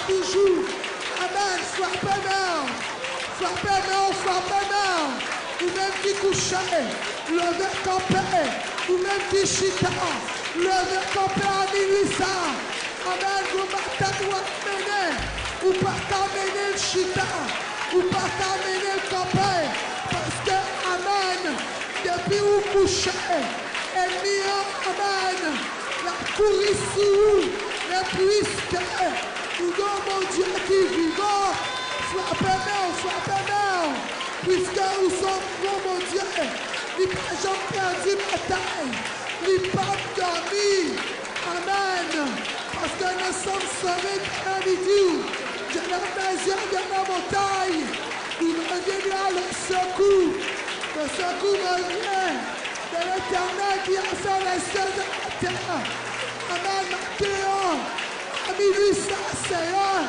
toujours. Amen. Frappez main. Frappez main, frappez main. Ou même qui couchait, levez campé. Ou même qui chita, levez campé à Milissa. Amen. Vous partez ou amener. Ou partez amener le chita. Ou partez amener le campé. Parce que, amen, depuis où couchez, ennemi, amen, la courir sur vous, mais puisque nous avons mon Dieu qui est vivant, frappez-nous, puisque nous sommes mon Dieu, nous n'avons jamais perdu bataille, nous n'avons pas dormi, amen, parce que nous sommes sauvés de l'individu, je n'ai yeux de la montagne, nous revenons à le secours me vient de l'Éternel qui a fait les cieux de la terre. Amen, Mathéo, à minuit, Seigneur,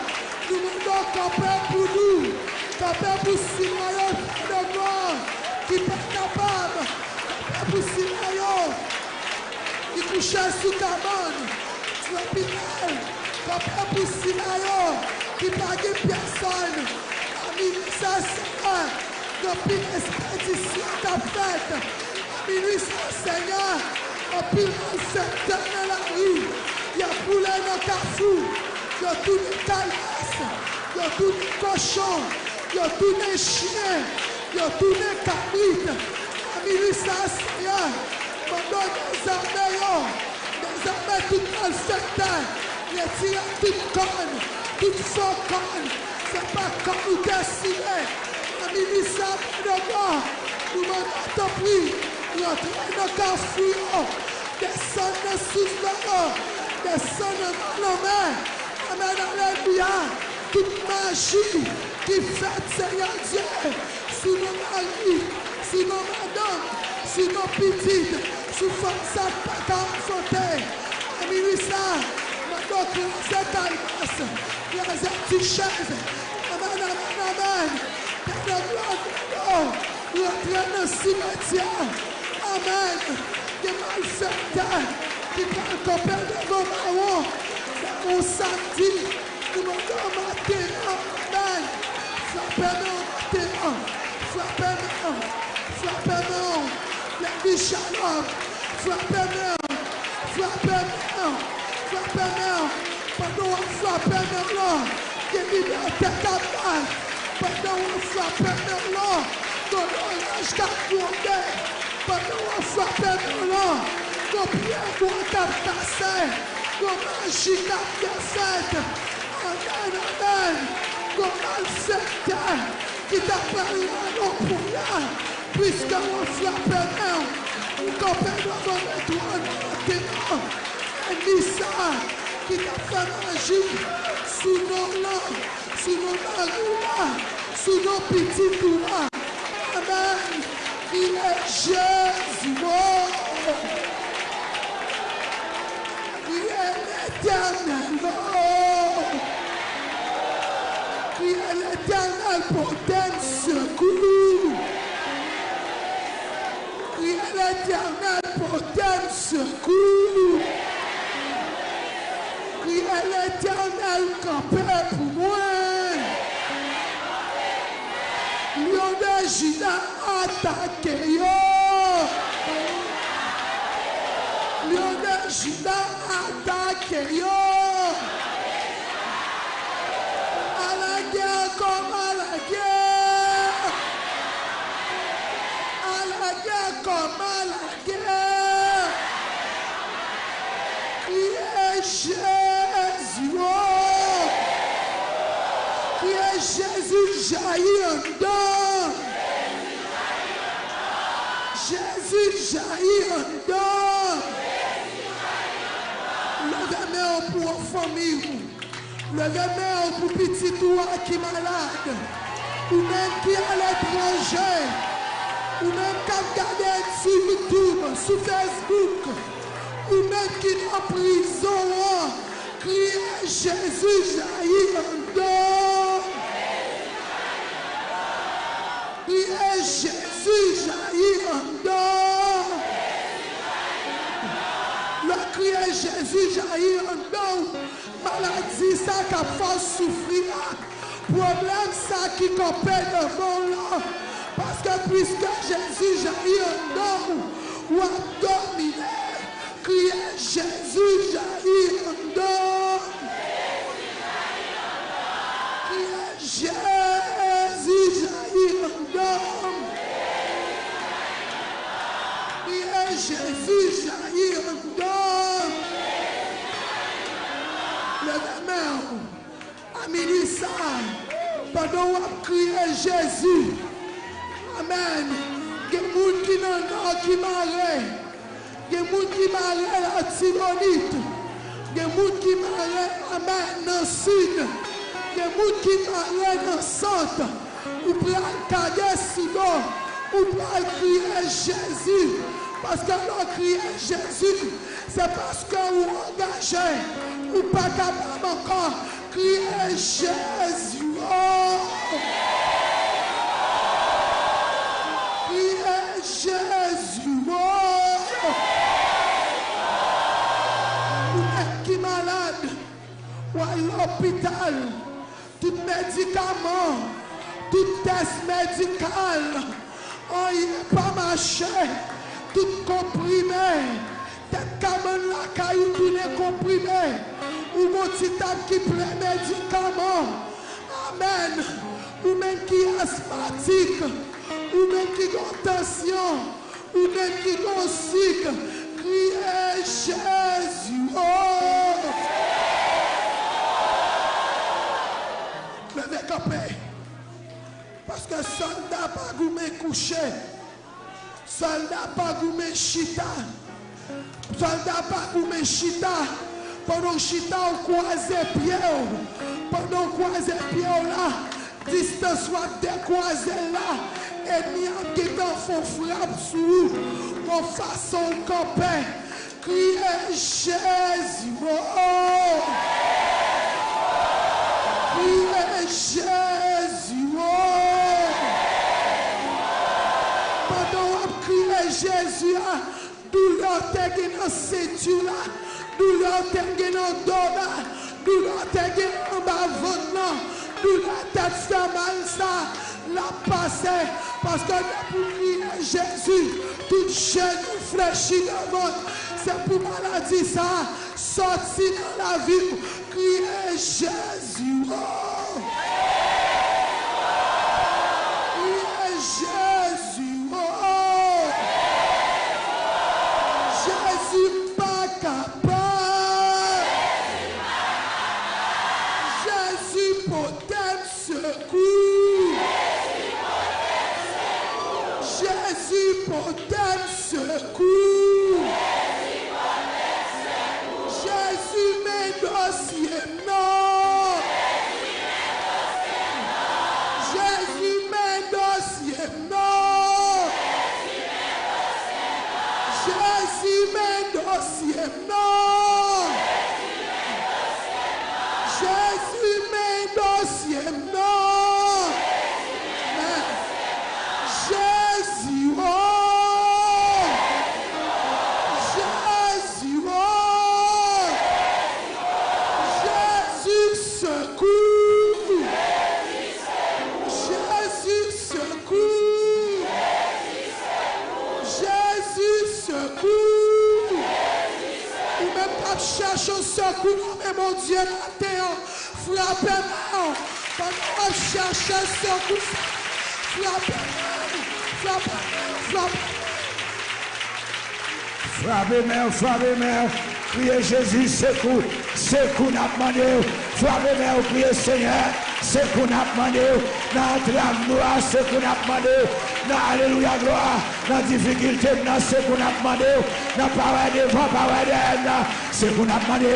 nous demandons camper pour nous, camper pour Sinaïo de gloire, qui n'est pas capable, camper pour Sinaïo, qui couchait sous ta main, tu es pinel, camper pour Sinaïo, qui n'a pas de personne, à minuit, Seigneur, depuis l'expédition ta fête, à minuit, Seigneur, depuis le secteur de la rue, il y a poulet dans le carrefour, il y a tous les caillasses, il y a tous les cochons, il y a tous les chiens, il y a tous les cabrites. À minuit, Seigneur, pendant des armées tout dans le secteur, les tirent toutes connes, toutes faux connes, c'est pas comme nous décider. À minuit, Seigneur, nous demandons ton prix, nous entrons dans le carrefour, descendons sous l'eau, descendons dans nos mains. Amen, alléluia. Toute magie qui fait, Seigneur Dieu, sous nos maris, sous nos madames, sous nos petites, sous femmes ça pas enfanter. À minuit, ça, maintenant que c'est ta grâce, les petites chaises. Amen, amen, amen. Nous entrons dans le cimetière. Amen. Des malfaiteurs qui prennent le copain de vos marrons. On samedi, nous demandons matin. Amen. Frappez-nous matin. Frappez-nous. Frappez-nous. La vie shalom. Frappez-nous. Frappez-nous. Frappez-nous. Pendant on frappez-nous là, des libertés capable. Pendant on frappez-nous là, dans l'orage capable. Pendant on frappez-nous là, dans pierre pour captasser, dans magie captassette. Amen, amen. Dans malfaiteur qui t'appelle à nos pouvoirs, puisque on frappez-nous, on capelle dans notre maintenant. Et Missa qui t'a fait magie sous nos langues, sous nos maris, sous nos petits doigts. Amen. Il est Jésus. Il est l'éternel. Il est l'éternel pour tes secours. Il est l'éternel pour tes secours. Il est l'éternel campé pour moi. Lion de Juda attaqué yo. Lion de Juda attaqué yo. À la guerre comme à la guerre. À la guerre comme à la guerre. Qui est Jésus? Qui est Jésus jaillit en dedans. Jésus jaillit en dedans. Levez-moi pour la famille. Levez-moi pour petit toi qui est malade. Ou même qui est à l'étranger. Ou même qui a regardé sur YouTube, sur Facebook. Ou même qui est en prison. Criez Jésus jaillit en dedans. Criez Jésus jaillit en dedans. Le crier Jésus jaillit en nous. Maladie ça qui force souffrir. Problème ça qui compère devant là. Parce que puisque Jésus jaillit en nous, ou a dominé, criez Jésus jaillit en nous. Criez Jésus jaillit en nous. Criez Jésus jaillit en nous. Levez main. Amélie ça. Pendant qu'on crié Jésus. Amen. Il y a des gens qui qui marrent. Il y a des gens qui marrent la Tibonite. Il y a des gens qui marrent amen, dans le sud. Il y a des gens qui marrent dans le centre. Ou pour regarder Sidon. Ou pour crier Jésus. Parce que l'on crie Jésus. C'est parce que vous engagez. Ou pas capable encore. Crier Jésus. Oh. Jésus, oh. Ou qui malade, ou à l'hôpital, tout médicament, tout test médical, oh, il n'est pas marché, tout comprimé, tête camen la caillou, tout est comprimé, ou mon petit table qui plein médicament, amen, ou même qui est asthmatique, ou même qui ont tension, ou même qui ont cycle, criez Jésus. Oh! Levez campé. Parce que soldat pas goumé couché, soldat pas goumé chita, soldat pas goumé chita, pendant chita on croise pied, pendant croise pied là, distance soit décroisé là. Ennemi en guettant font frappe sous mon façon campé. Criez Jésus. Oh. Criez Jésus. Oh. Pendant qu'on crie Jésus, douleur t'es dans ceinture là, douleur t'es dans dos là, douleur t'es en bas ventre, douleur tête fait mal ça. La passé parce que pour crier Jésus, toute chaîne fléchie devant, c'est pour maladie ça, sorti dans la vie, crier Jésus. Oh. Crier Jésus. Oh. Jésus pas capable. Jésus peut-être secours. Jésus peut-être secours. Jésus mes dossiers non. Jésus mes dossiers non. Jésus mes dossiers non. Jésus mes dossiers non. Cherche au secours, mais mon Dieu, la terre, frappez-moi. Pendant que je cherche au secours, frappez-moi. Frappez-moi. Criez Jésus, secours n'a demandé. Frappez-moi, criez Seigneur, secours n'a demandé. Dans la trame noire, secours n'a demandé. Dans Alléluia, gloire. Dans la difficulté, dans secours n'a demandé. Dans parole devant, parole derrière. Secours n'a demandé.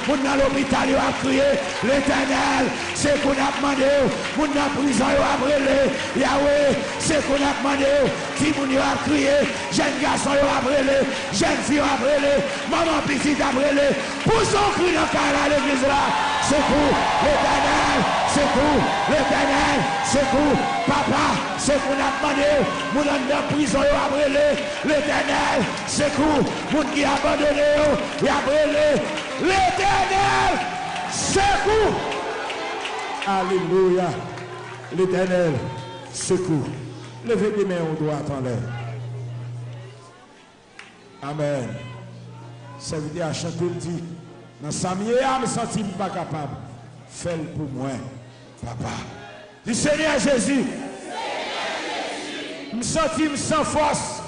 Moun dans l'hôpital, a crié l'Éternel. Secours n'a demandé. Moun dans la prison, a brûlé. Yahweh, secours n'a demandé. Ti moun a crié. Jeune garçon, a brûlé. Jeune fille, a brûlé. Maman petite, a brûlé. Pour son cri dans l'église là. secours, l'Éternel, secours, l'Éternel, secours, papa, secours n'a demandé, mon homme de prison, il a brûlé, l'Éternel, secours, mon qui a abandonné, il a brûlé, l'Éternel, secours. Alléluia, l'Éternel, secours. Levez les mains au droit en l'air. Amen. Ça veut dire à chanter, dit, dans sa mienne, je ne suis pas capable. Fais-le pour moi, papa. Du Seigneur Jésus. Je me sens sans force.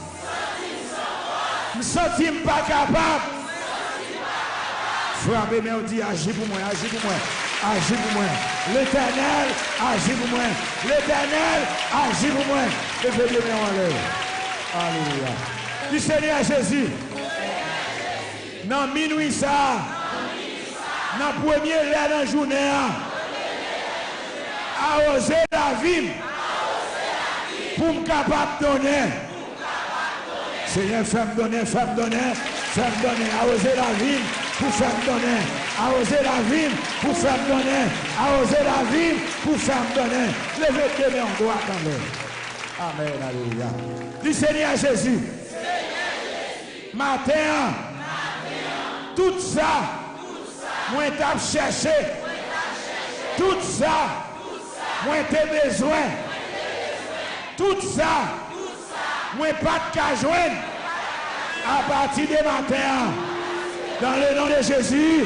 Je me sens pas capable. Frappez, mais on dit, agis pour moi, agis pour moi. Agis pour moi. L'Éternel, agis pour moi. L'Éternel, agis pour moi. Levez les mains en l'air. Alléluia. Du Seigneur Jésus. Dans minuit ça. Dans le premier heure de la journée. Arroser la vie. Pour me capable de donner. Seigneur, fais-me donner, fais-me donner, fais-me donner. Arroser la vie pour faire me donner. Arroser la vie pour faire me donner. Arroser la vie pour faire me donner. Levez tes mains en droit quand même. Amen, alléluia. Du Seigneur Jésus. Matin, tout ça, moi t'ai cherché. Tout ça, moi t'ai besoin. Tout ça, moi pas de cas joindre. À partir de matin, dans le nom de Jésus,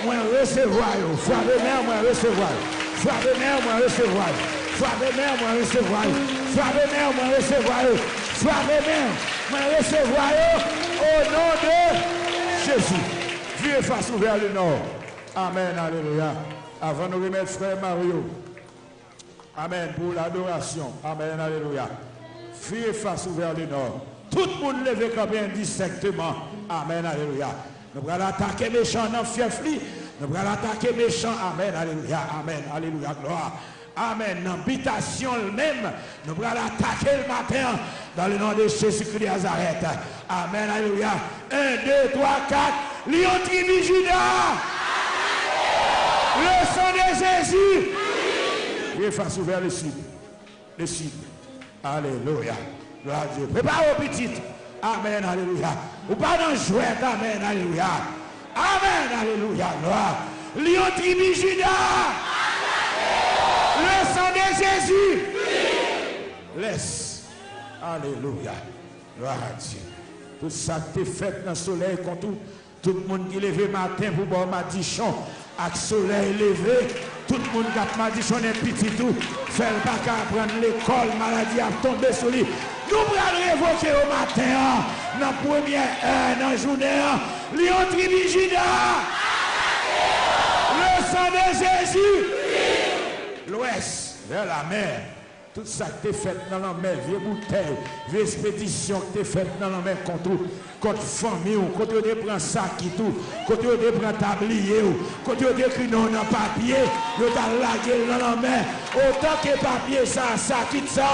moi recevoir. Foi de mer, moi recevoir. Foi de mer, moi recevoir. Foi de mer, moi recevoir. Foi de mer, moi recevoir. Foi de mer, moi recevoir. Au nom de Jésus. Vieux face vers le nord. Amen, alléluia. Avant de remettre frère Mario. Amen, pour l'adoration. Amen, alléluia. Vieux face vers le nord. Tout le monde lève comme bien distinctement. Amen, alléluia. Nous allons attaquer méchant dans le fief. Nous allons attaquer méchant. Amen, alléluia. Amen, alléluia. Gloire. Amen. Dans l'habitation même, nous allons attaquer le matin dans le nom de Jésus-Christ de Nazareth. Amen, alléluia. 1, 2, 3, 4. Lion tribu Judas. Le sang de Jésus. Viens face ouvert le sud. Le sud. Alléluia. Gloire à Dieu. Prépare aux petites. Amen, alléluia. Ou pas dans jouet. Amen, alléluia. Amen, alléluia. Gloire. Lion tribu Judas. Le sang de Jésus. Laisse. Alléluia. Gloire à Dieu. Tout ça qui est fait dans le soleil contre tout le monde qui est levé matin pour boire madichon. Avec le soleil levé. Tout le monde qui a madichon est petit tout. Fait pas qu'à prendre l'école, maladie a tombé sur lui. Nous allons révoquer au matin, dans la première heure, dans la journée, Lion tribu Judas. Le sang de Jésus. L'ouest, vers la mer. Tout ça qui est fait dans la mer, vieille bouteille, vieille expédition qui est faite dans la mer contre famille, contre on prend sac et tout, contre on prend tablier, contre on écrit dans le papier, on a lagué dans la mer. Autant que papier, ça quitte ça,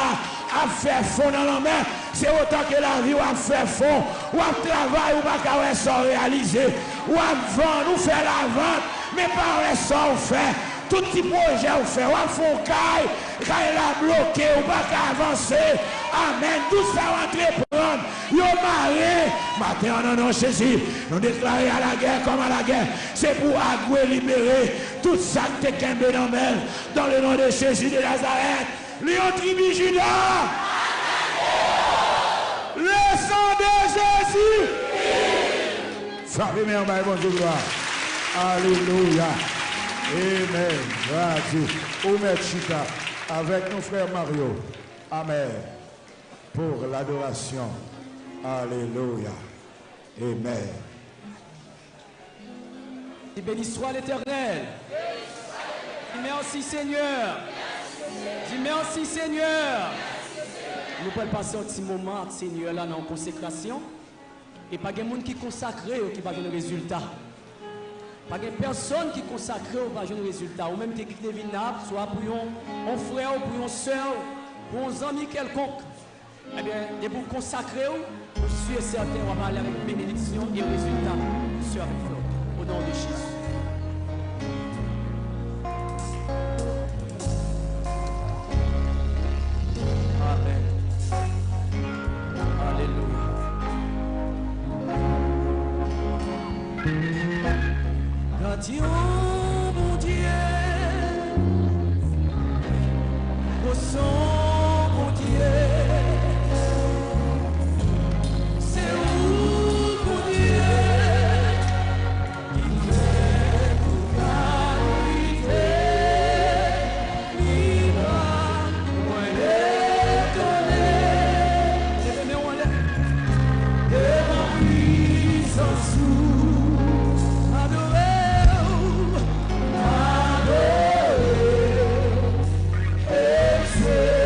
à faire fond dans la mer, c'est autant que la vie a fait fond, ou à travail, ou à ça réaliser, ou à vendre, ou faire la vente, mais pas ça on fait. Tout petit projet on fait, on fait caille, quand il a bloqué, on ne peut pas avancer. Amen. Tout ça on entreprendre. Yo maré. Maintenant, non, Jésus, nous déclarons à la guerre comme à la guerre. C'est pour agouer libérer tout ça qui est tombé dans le nom de Jésus de Nazareth. Lion tribu Judas. Le sang de Jésus. Frappez-moi en bas, bon Dieu, gloire. Alléluia. Amen. Gloire à Dieu. Omer Chita avec nos frères Mario. Amen. Pour l'adoration. Alléluia. Amen. Et béni soit l'Éternel. Dis merci Seigneur. Dis merci Seigneur. Nous pouvons passer un petit moment, Seigneur, là dans la consécration. Et pas de monde qui consacré ou qui va donner résultat. Pas de personne qui consacre ou pas de résultat. Ou même qui est devinable, soit pour un frère ou pour une soeur, pour un ami quelconque. Eh bien, et pour consacrer, je suis certain qu'on va aller avec bénédiction et résultat sur avec vous. Au nom de Jésus. dit, oh mon Dieu, au son, mon Dieu, c'est où, mon Dieu, il est pour qualité, il va, moi l'étonner, et ma puissance sous, adorer, adorer, exceller.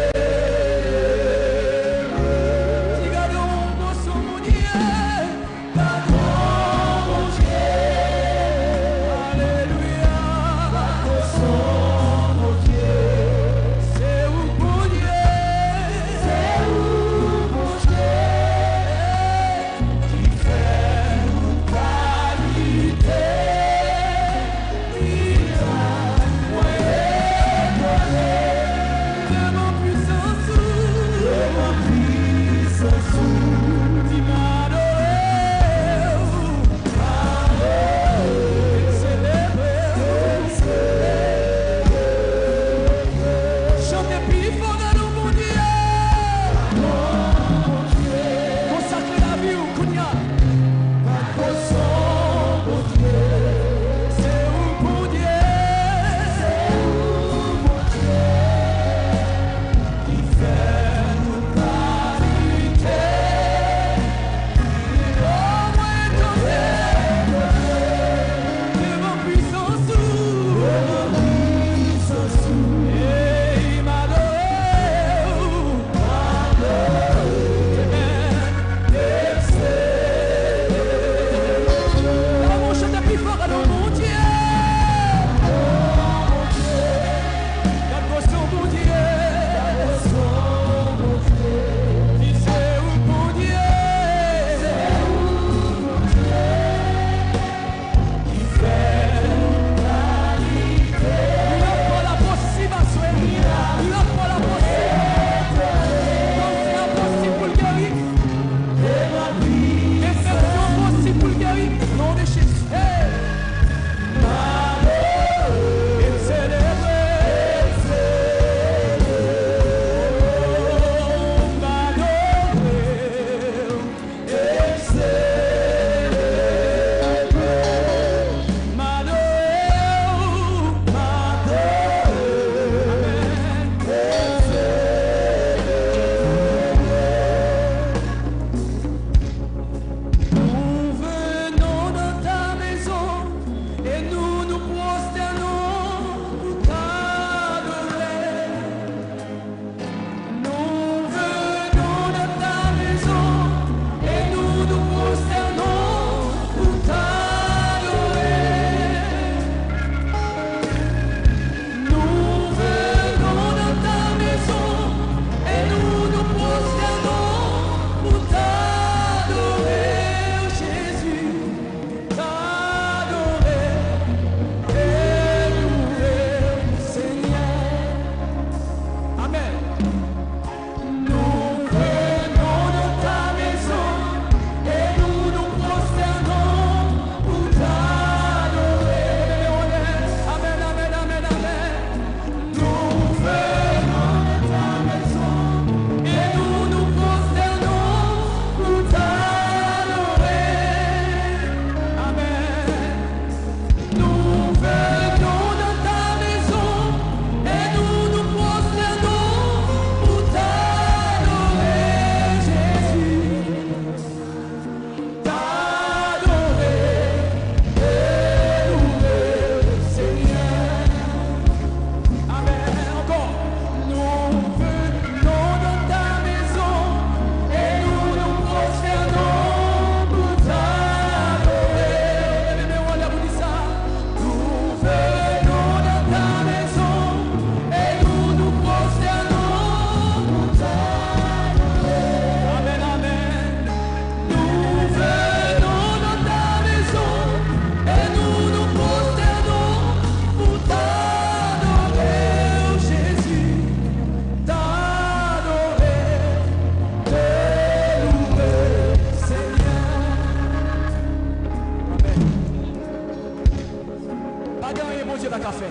Bagay bon Dieu va faire.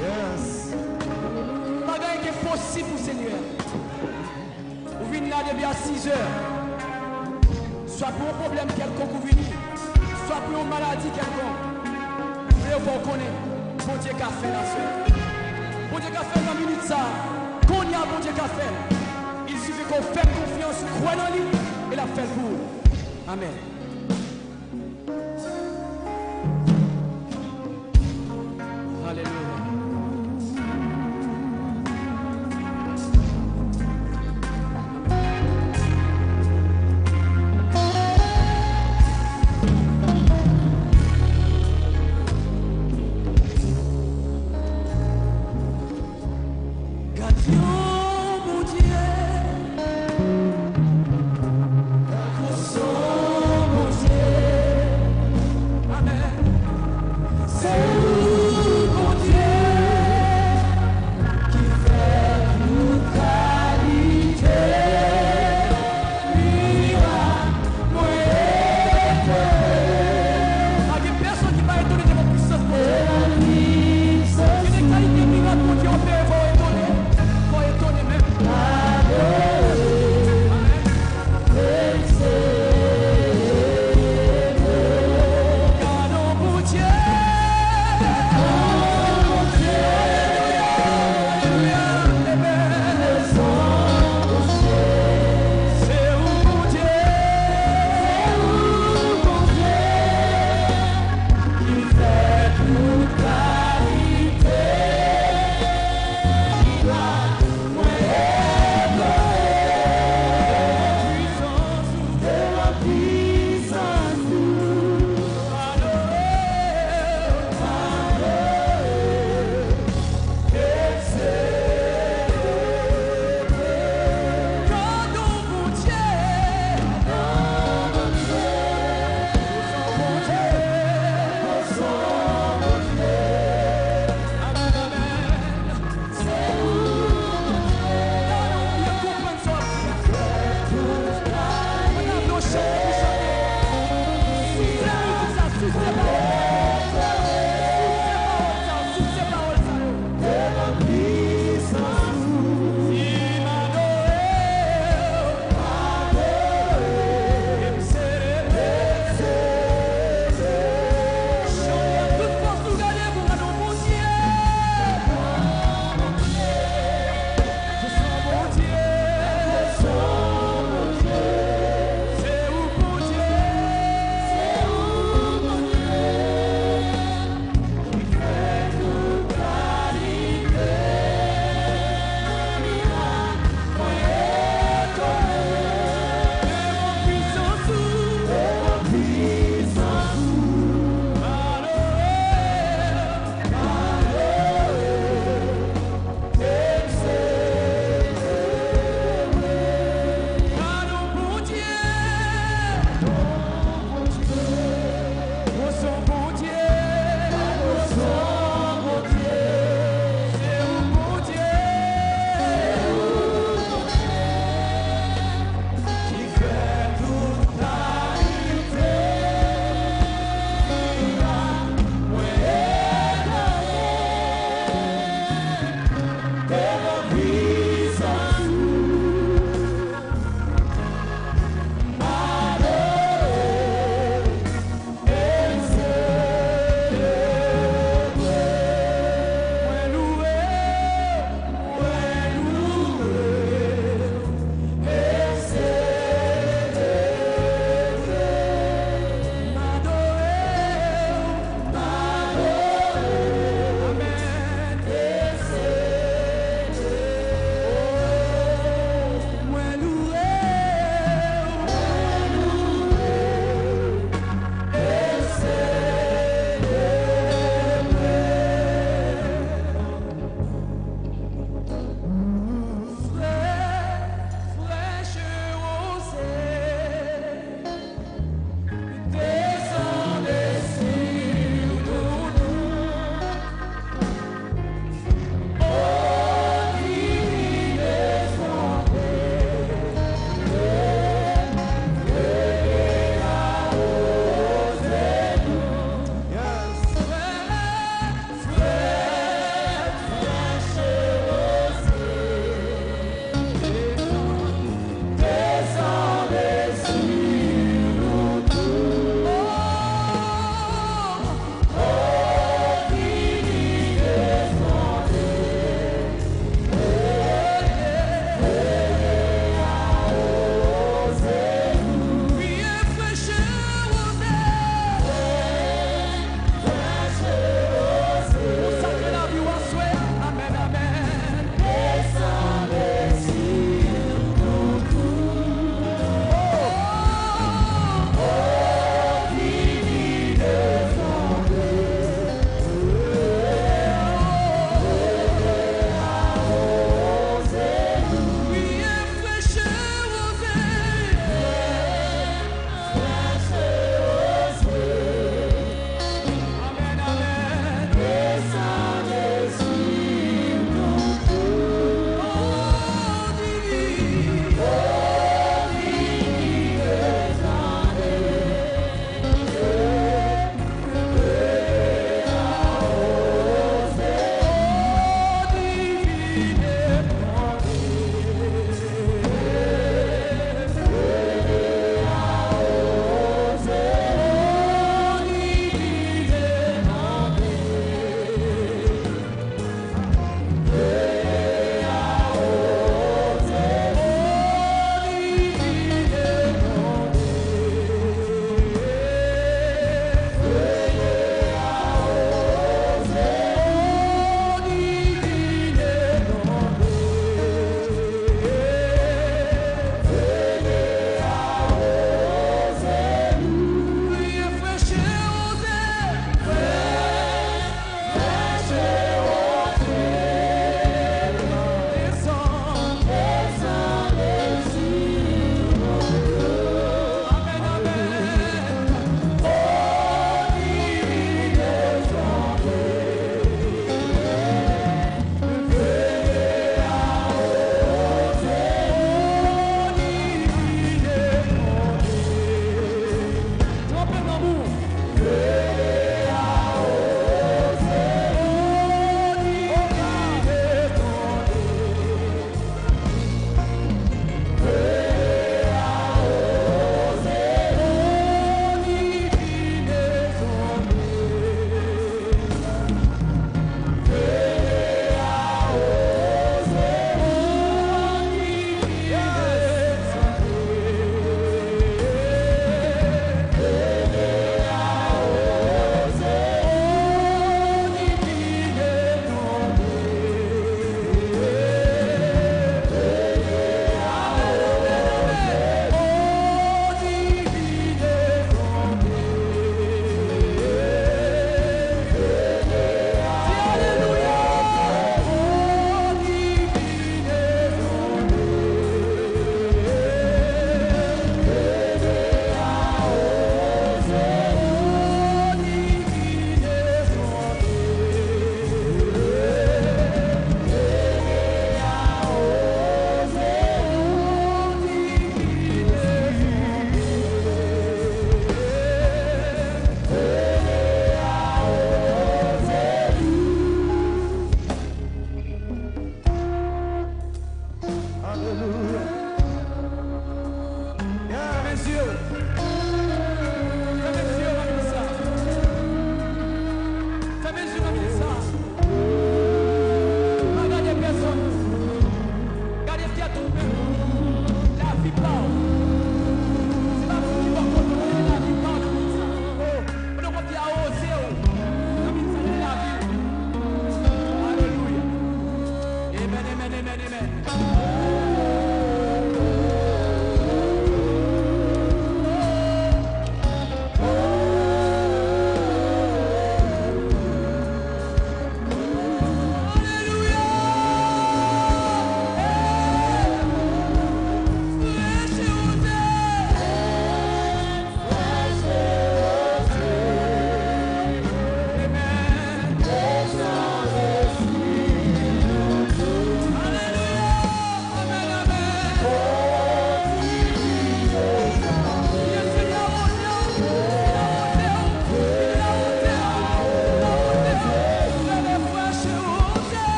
Yes. Bagay qui est possible pour Seigneur. Vous venez là depuis à 6 heures. Soit pour un problème quelconque vous venez, soit pour une maladie quelconque. Vous pouvez connaître. Bon Dieu qu'a fait la soeur. Bon Dieu qu'a fait dans la minute ça. Qu'on y a bon Dieu qu'a fait. Il suffit qu'on fait confiance, croit dans lui et la fait pour vous. Amen. Alléluia. C'est où, mon Dieu?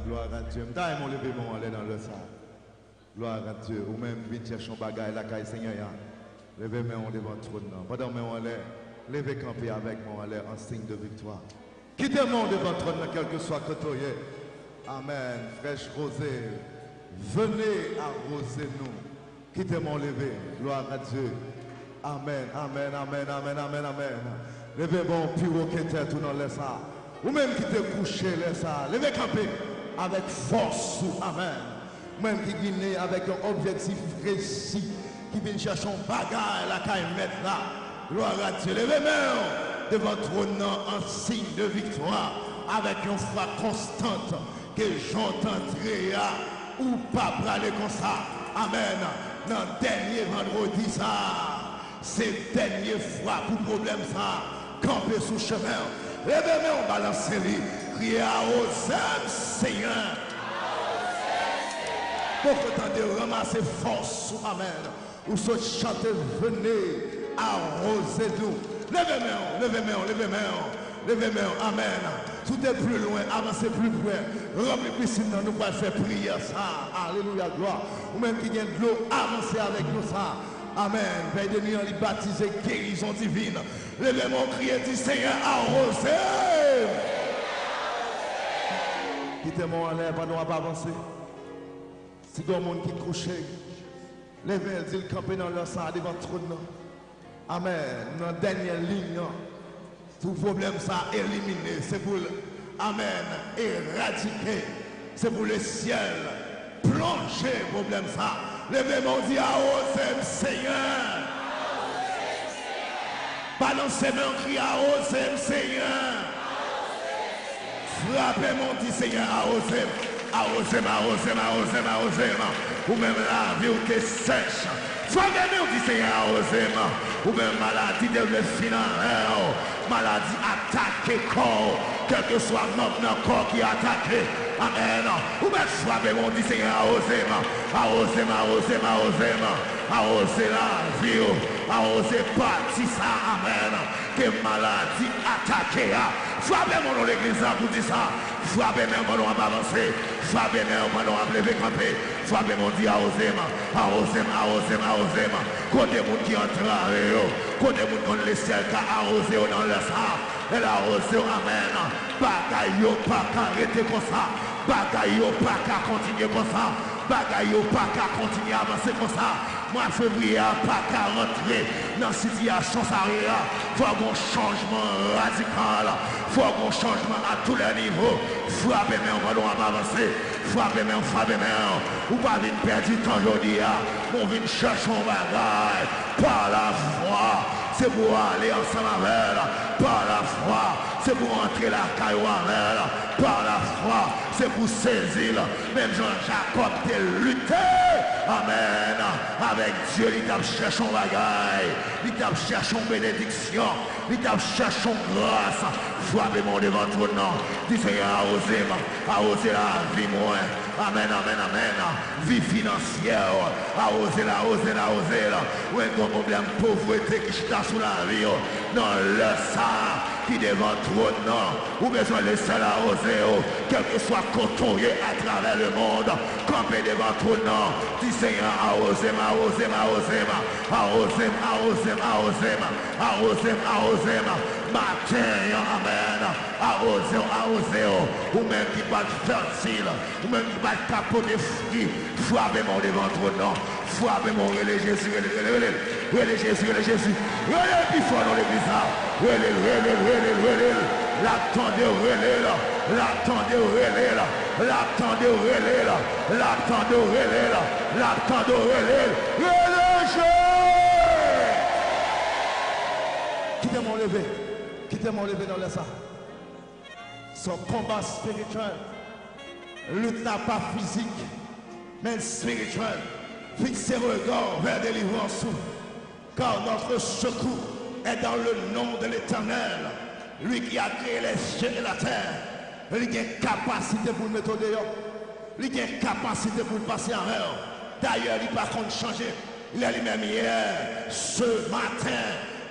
gloire à Dieu. M'ta mon lever mon aller dans le ça. Gloire à Dieu. Ou même vite chercher un bagage la caille Seigneur. Levez moi devant le trône. Pendant moi on l'air, levez camper avec moi en l'air en signe de victoire. Quittez-moi devant le trône quel que soit côté. Amen. Fraîche rosée. Venez arroser nous. Quittez-moi lever. Gloire à Dieu. Amen. Amen. Amen. Amen. Amen. Amen. Levez bon pire qui était tout dans les ça. Ou même qui te couché les ça. Levez camper avec force. Amen. Même qui guinée avec un objectif précis. Qui vient chercher un bagage la caille mettre là. Gloire à Dieu. Levez main devant votre trône en signe de victoire. Avec une foi constante. Que j'entendrai ou pas parler comme ça. Amen. Dans le dernier vendredi ça. C'est la dernière fois pour problème ça. Camper sous chemin. Levez-moi, on balance les. Criez à Osem, Seigneur. Pour que tu aies ramassé force. Amen. Ou ce chanter, venez arroser nous. Levez-moi, levez-moi, levez-moi. Levez-moi, amen. Tout est plus loin, avancez plus loin. Remplis piscine, nous pouvons faire prier ça. Alléluia, gloire. Ou même qui vient de l'eau, avancez avec nous ça. Amen. Veille de nuit, on les baptiser, guérison divine. Levez-moi, criez, dit Seigneur, arrosez. Quittez-moi en l'air, pas nous pas avancer. Si il y a un monde qui est couché, levez, dit le camper dans le sang devant le trône. Amen. Dans la dernière ligne. Tout problème ça éliminé, c'est pour amen, éradiquer, c'est pour le ciel plonger problème ça. Levez-moi dit à Osem Seigneur. Balancez mon cri à Osem Seigneur. Frappez mon dit Seigneur à Osem. À Osem, à Osem, à Osem, à Osem. Ou même la vie où tu sèche. Frappez mon dit Seigneur à Osem. Ou même maladie de le final. Maladie attaquée corps, quel que soit notre corps qui est attaqué. Amen. Ou même frappez mon dit Seigneur à oser, à oser, à oser, à oser, à oser la vie, à oser partir ça. Amen. Que maladie attaquée. Frappez mon nom l'église pour dire ça. Frappez même quand on va avancer. Frappez même quand on va lever camper. Frappez mon dit à oser, à oser, à oser, à oser. Côté moun qui entre à eux, côté moun qu'on laisse arroser dans le sang. Elle arrose, amen. Bagaille yo pas qu'à arrêter comme ça. Bagaille yo pas qu'à continuer comme ça. Bagaille yo pas qu'à continuer à avancer comme ça. Moi, février, pas qu'à rentrer dans la situation ça. Il faut un changement radical. Il faut un changement à tous les niveaux. Frappez mais on va avancer. Frappez mais frappez mais. Ou pas venir perdre du temps aujourd'hui. On vient chercher un bagage. Par la foi. C'est pour aller ensemble avec elle. Par la foi. C'est pour entrer la caillou avec elle. Par la foi. C'est pour saisir. Même Jean-Jacob t'a lutté. Amen. Avec Dieu, il t'a cherché un bagage. Il t'a cherché une bénédiction. Il t'a cherché une grâce. Frappez mon devant tout le nom. Dis Seigneur, à oser la vie moins. Amen, amen, amen. Vie financière. À oser la, oser la, oser la. Ou un problème pauvreté qui chita sous la vie. Non, le sang qui devant trop non. Ou besoin de laisser la oser. Quel que soit côtoyé à travers le monde. Camper devant trop non. Dis Seigneur, à oser, à oser, à oser, à oser, à oser, à oser, à oser, à oser. Matin, amen. À oser, ou même qui va fertile, ou même qui va capoter fruits. Frappez mon devant trop non. Frappez mon relais Jésus, relais Jésus, relais Jésus. Relais plus fort dans l'église. Relais. L'attendez relais là. L'attendez relais là. L'attendez relais là. L'attendez relais là. L'attendez relais. Relais Jésus. Quittez-moi lever. Quittez-moi lever dans le sang. Son combat spirituel. Lutte n'a pas physique, mais spirituel. Fixez regard vers délivrance. Car notre secours est dans le nom de l'Éternel. Lui qui a créé les cieux et la terre. Lui qui a une capacité pour le mettre dehors. Lui qui a une capacité pour le passer en l'air. D'ailleurs, il n'a pas contre changer. Il est lui-même hier, ce matin,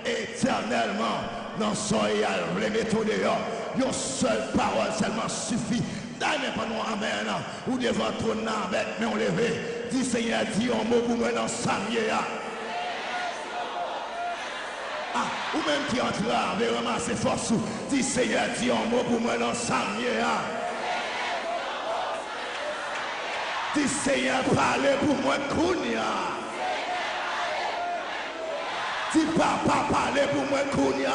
éternellement. Dans son le mettre dehors. Une seule parole seulement suffit D'ailleurs, pas nous, amen. Ou devant ton nom avec mais on levé. Dis Seigneur, dis un mot pour moi dans Samuel. Ou même qui entre là, veut ramasser force. Dis Seigneur, dis un mot pour moi dans Samuel. Dis Seigneur, parlez pour moi, Kounia. Dis papa, parlez pour moi, Kounia.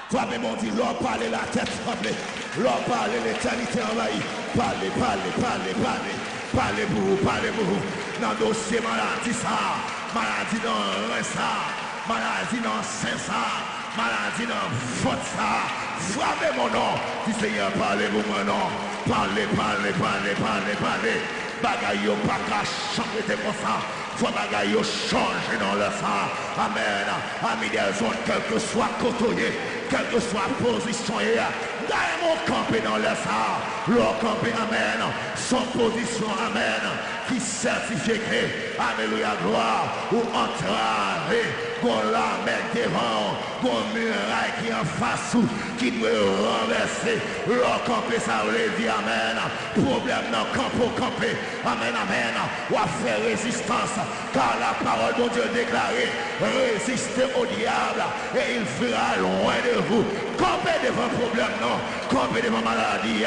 Toi, même on dit, l'on parle la tête tremblée. L'on parle l'éternité envahie. Parlez, parlez, parlez, parlez. Parlez pour vous, parlez pour vous. Dans le dossier maladie ça, maladie dans le ça, maladie dans le sein ça, maladie dans le faute ça. Frappez mon nom. Dis Seigneur, parlez pour moi non. Parlez, parlez, parlez, parlez, parlez. Bagaille yo pas qu'à changer comme ça. Faut bagaille yo changer dans le sang. Amen. Amis des autres, quel que soit côté, quelle que soit position, d'ailleurs mon campé dans le sang. Leur campé, amen. Son position, amen. Qui certifie que, alléluia, gloire, ou entraver, qu'on la met devant, qu'on muraille qui en face, qui doit renverser. Leur campé, ça veut dire, amen. Problème dans le camp, campé, amen, amen. Ou à faire résistance, car la parole de Dieu déclarée, résistez au diable, et il fera loin de vous. Campez devant problème, non. Campez devant maladie,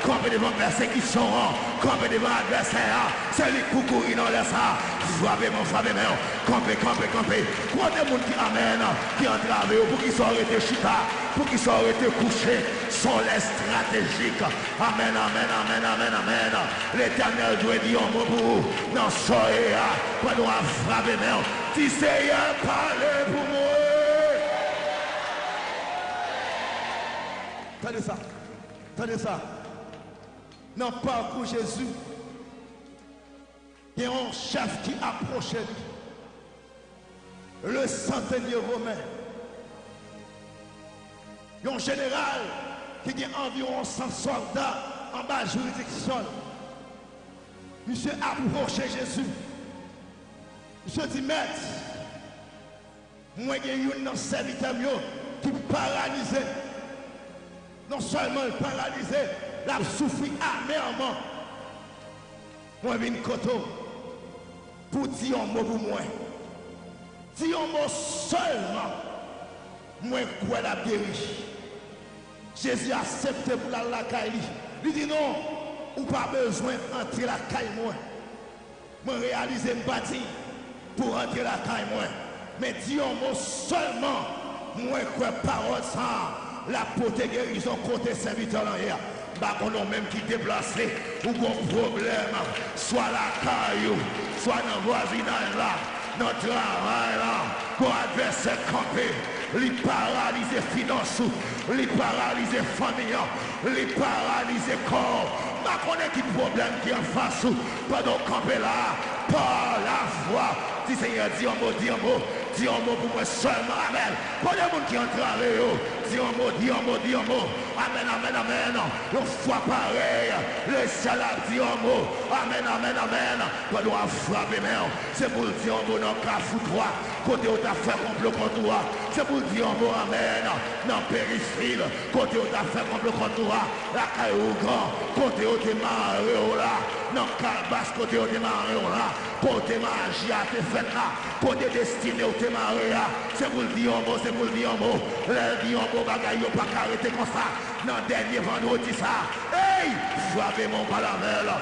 campez devant persécution, campez devant adversaire. C'est lui qui courir dans le sang. Frappez-moi, frappez-moi. Campez, campez, campez. Quoi des gens qui amènent, qui entravent, pour qu'ils soient arrêtés chita, pour qu'ils soient arrêtés couchés, sont les stratégiques. Amen, amen, amen, amen, amen. L'Éternel doit dire un mot pour vous. Non, soyez là. Pour nous frapper-moi. Si Seigneur, parlez pour moi. Tenez ça, tenez ça. Dans le parcours Jésus, il y a un chef qui approchait lui. Le centenier romain. Il y a un général qui a environ 100 soldats en bas de juridiction. Monsieur approchait Jésus. Monsieur dit, maître, moi j'ai un serviteur qui paralysé. Non seulement paralysé, l'a souffert amèrement. Moi, je viens pour dire un mot pour moi. Dire un mot seulement. Moi, quoi la guéri. Jésus a accepté pour la caille. Il dit non, ou pas besoin d'entrer la caille moi. Moi, réaliser me bâti pour entrer la caille moi. Mais dire un mot seulement. Moi, quoi parole ça. La pote guérison côté serviteur là hier. Bah qu'on a même qui déplacé ou bon problème, soit la caillou, soit dans le voisinage là, dans le travail là, qu'on adversaire campé, les paralyser finances, les paralyser famille, les paralyser corps. Bah qu'on a qui problème qui en face, pendant camper là, par la foi. Dis Seigneur, dis un mot, dis un mot. Dis un mot pour moi seulement, amen. Pas de monde qui entre avec eux. Dis un mot, dis un mot, dis un mot. Amen, amen, amen. Une fois pareil, le ciel a dit un mot. Amen, amen, amen. Pas de frapper, mais c'est pour dire un mot dans le cas foutoir. Côté où tu as fait complot contre toi. C'est pour dire un mot, amen. Dans le périphérie, côté où tu as fait complot contre toi. La caillou grand, côté où tu es marré là. Dans le calebasse, côté où tu es marré là. Côté magie à te fait là. Côté destiné où tu es marré là. C'est pour dire un mot, c'est pour dire un mot. Le dire un mot, bagaille, pas arrêter comme ça. Dans le dernier vendredi, ça. Hey! Frappez mon palavelle.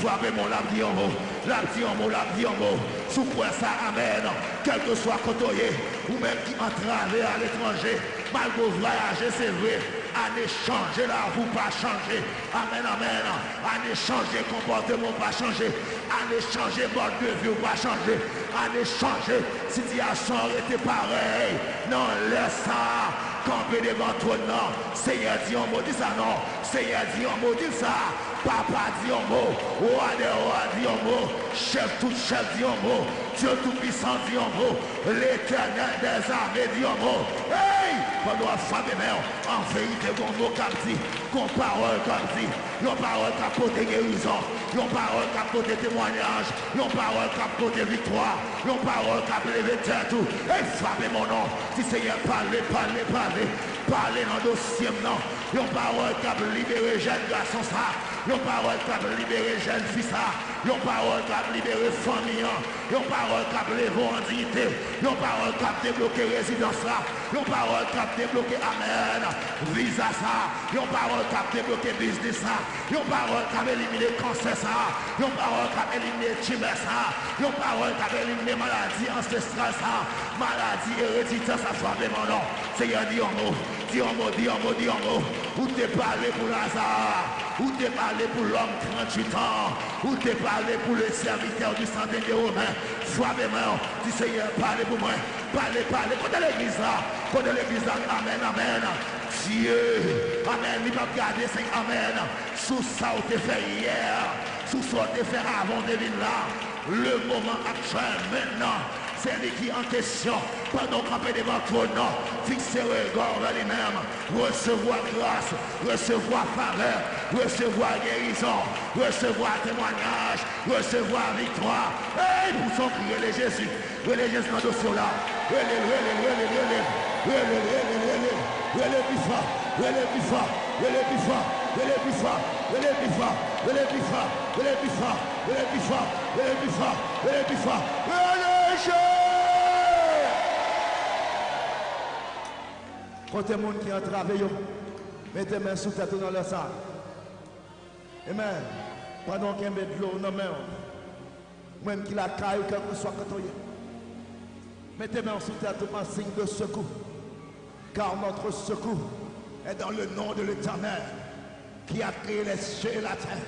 Frappez mon lave dit un mot. Lave dit un mot, lave dit un mot. Sous quoi ça amène. Quel que soit côtoyé. Ou même qui entrave à l'étranger. Malgré voyager, c'est vrai. En échange, là, vous pas changer. Amen, amen. En échange, comportement pas changer. En échange, mode de vie pas changer. En échange, situation était pareille. Non, laisse ça. Camper devant ton nom. Seigneur dit un mot, dis ça non. Seigneur dit un mot, dis ça. Papa dit un mot. Roi de roi dit un mot. Chef tout chef dit un mot. Dieu tout puissant dit un mot. L'éternel des armées dit un mot. Hey! Pendant la femme et mère, en vérité, mon mot comme dit, qu'on parole comme dit, yon parole qui apporte guérison, yon parole qui apporte témoignage, yon parole qui apporte victoire, yon parole qui apporte lever tête tout. Et frappez mon nom. Si Seigneur, parlez, parlez, parlez. Parlez dans le dossier, non. Yon parole qui a libéré jeune garçon ça. Yon parole qui a libéré jeune fille ça. Yon parole qui a libéré famille. Yon parole qui a levé en dignité. Yon parole qui a débloqué résidence là. Yon parole qui a débloqué amen. Visa ça. Yon parole qui a débloqué business ça. Yon parole qui a éliminé cancer ça. Yon parole qui a éliminé tumeur ça. Yon parole qui a éliminé maladie ancestrale ça. Maladie héréditaire ça soit mon nom. Seigneur, dis un mot. Dis un mot, dis un mot, dis un mot. Où t'es parlé pour Lazare. Où t'es parlé pour l'homme 38 ans. Où t'es parlé pour le serviteur du centenaire romain. Sois main. Dis Seigneur, parlez pour moi. Parlez, parlez. Côté l'église là. Côté l'église là. Amen, amen. Dieu. Amen. Il va garder c'est amen. Sous ça, on t'a fait hier. Sous ça, on t'a fait avant de venir là. Le moment actuel maintenant. C'est lui qui est en question. Pendant qu'on peut devant ton nom, fixer le regard vers lui-même, recevoir grâce, recevoir faveur, recevoir guérison, recevoir témoignage, recevoir victoire. Et pour son crier les Jésus, les Jésus dans le dossier là. Quand les gens qui ont travaillé, mettez main sous tête dans le sac. Amen. Pendant qu'il y a de l'eau dans la main, même qu'il a caillé, quel que soit quand mettez main sous tête en signe de secours. Car notre secours est dans le nom de l'Éternel qui a créé les cieux et la terre.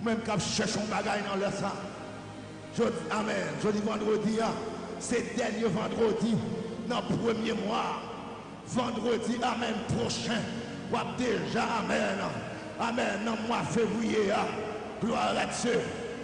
Même quand je cherche un bagage dans le sac. Amen. Je dis vendredi, c'est dernier vendredi dans le premier mois. Vendredi, amen, prochain, ou déjà, amen, amen, dans le mois février, gloire à Dieu,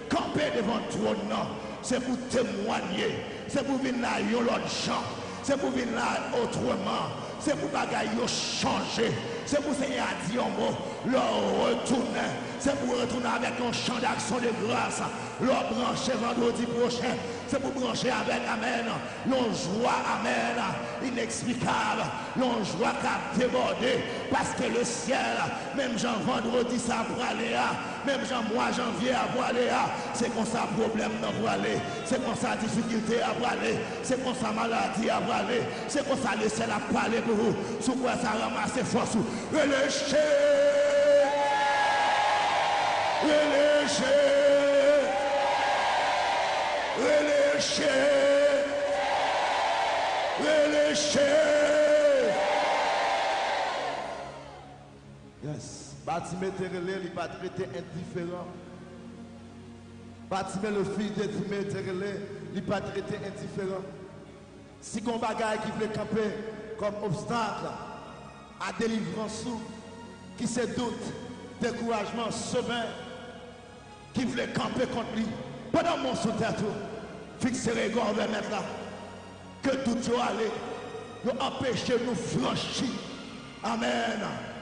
camper devant le trône, c'est pour témoigner, c'est pour venir là, l'autre chant, c'est pour venir là autrement, c'est pour bagaille changer, c'est pour Seigneur dire un mot, leur retourner, c'est pour retourner avec un chant d'action de grâce, leur brancher vendredi prochain, c'est pour brancher avec amen, l'on joie amen, inexplicable, l'on joie qu'à déborder, parce que le ciel, même Jean vendredi ça pour aller, même Jean mois janvier à pour aller, c'est comme ça problème pour aller, c'est comme ça difficulté à pour aller, c'est comme ça maladie à pour aller, c'est comme ça le ciel à parler pour vous, sous quoi ça ramasse force, relâchez, relâchez, relâchez, relâchez. Yes. Bâtiment terrelé, il va traiter indifférent. Bâtiment le fils de terrelé, il va traiter indifférent. Si on bagaille qui veut camper comme obstacle à délivrance, qui se doute, découragement, sommeil, qui veut camper contre lui, pendant mon soutien tout. Fixer les gars vers mettre là. Que tout soit allé. Nous empêcher nous franchir. Amen.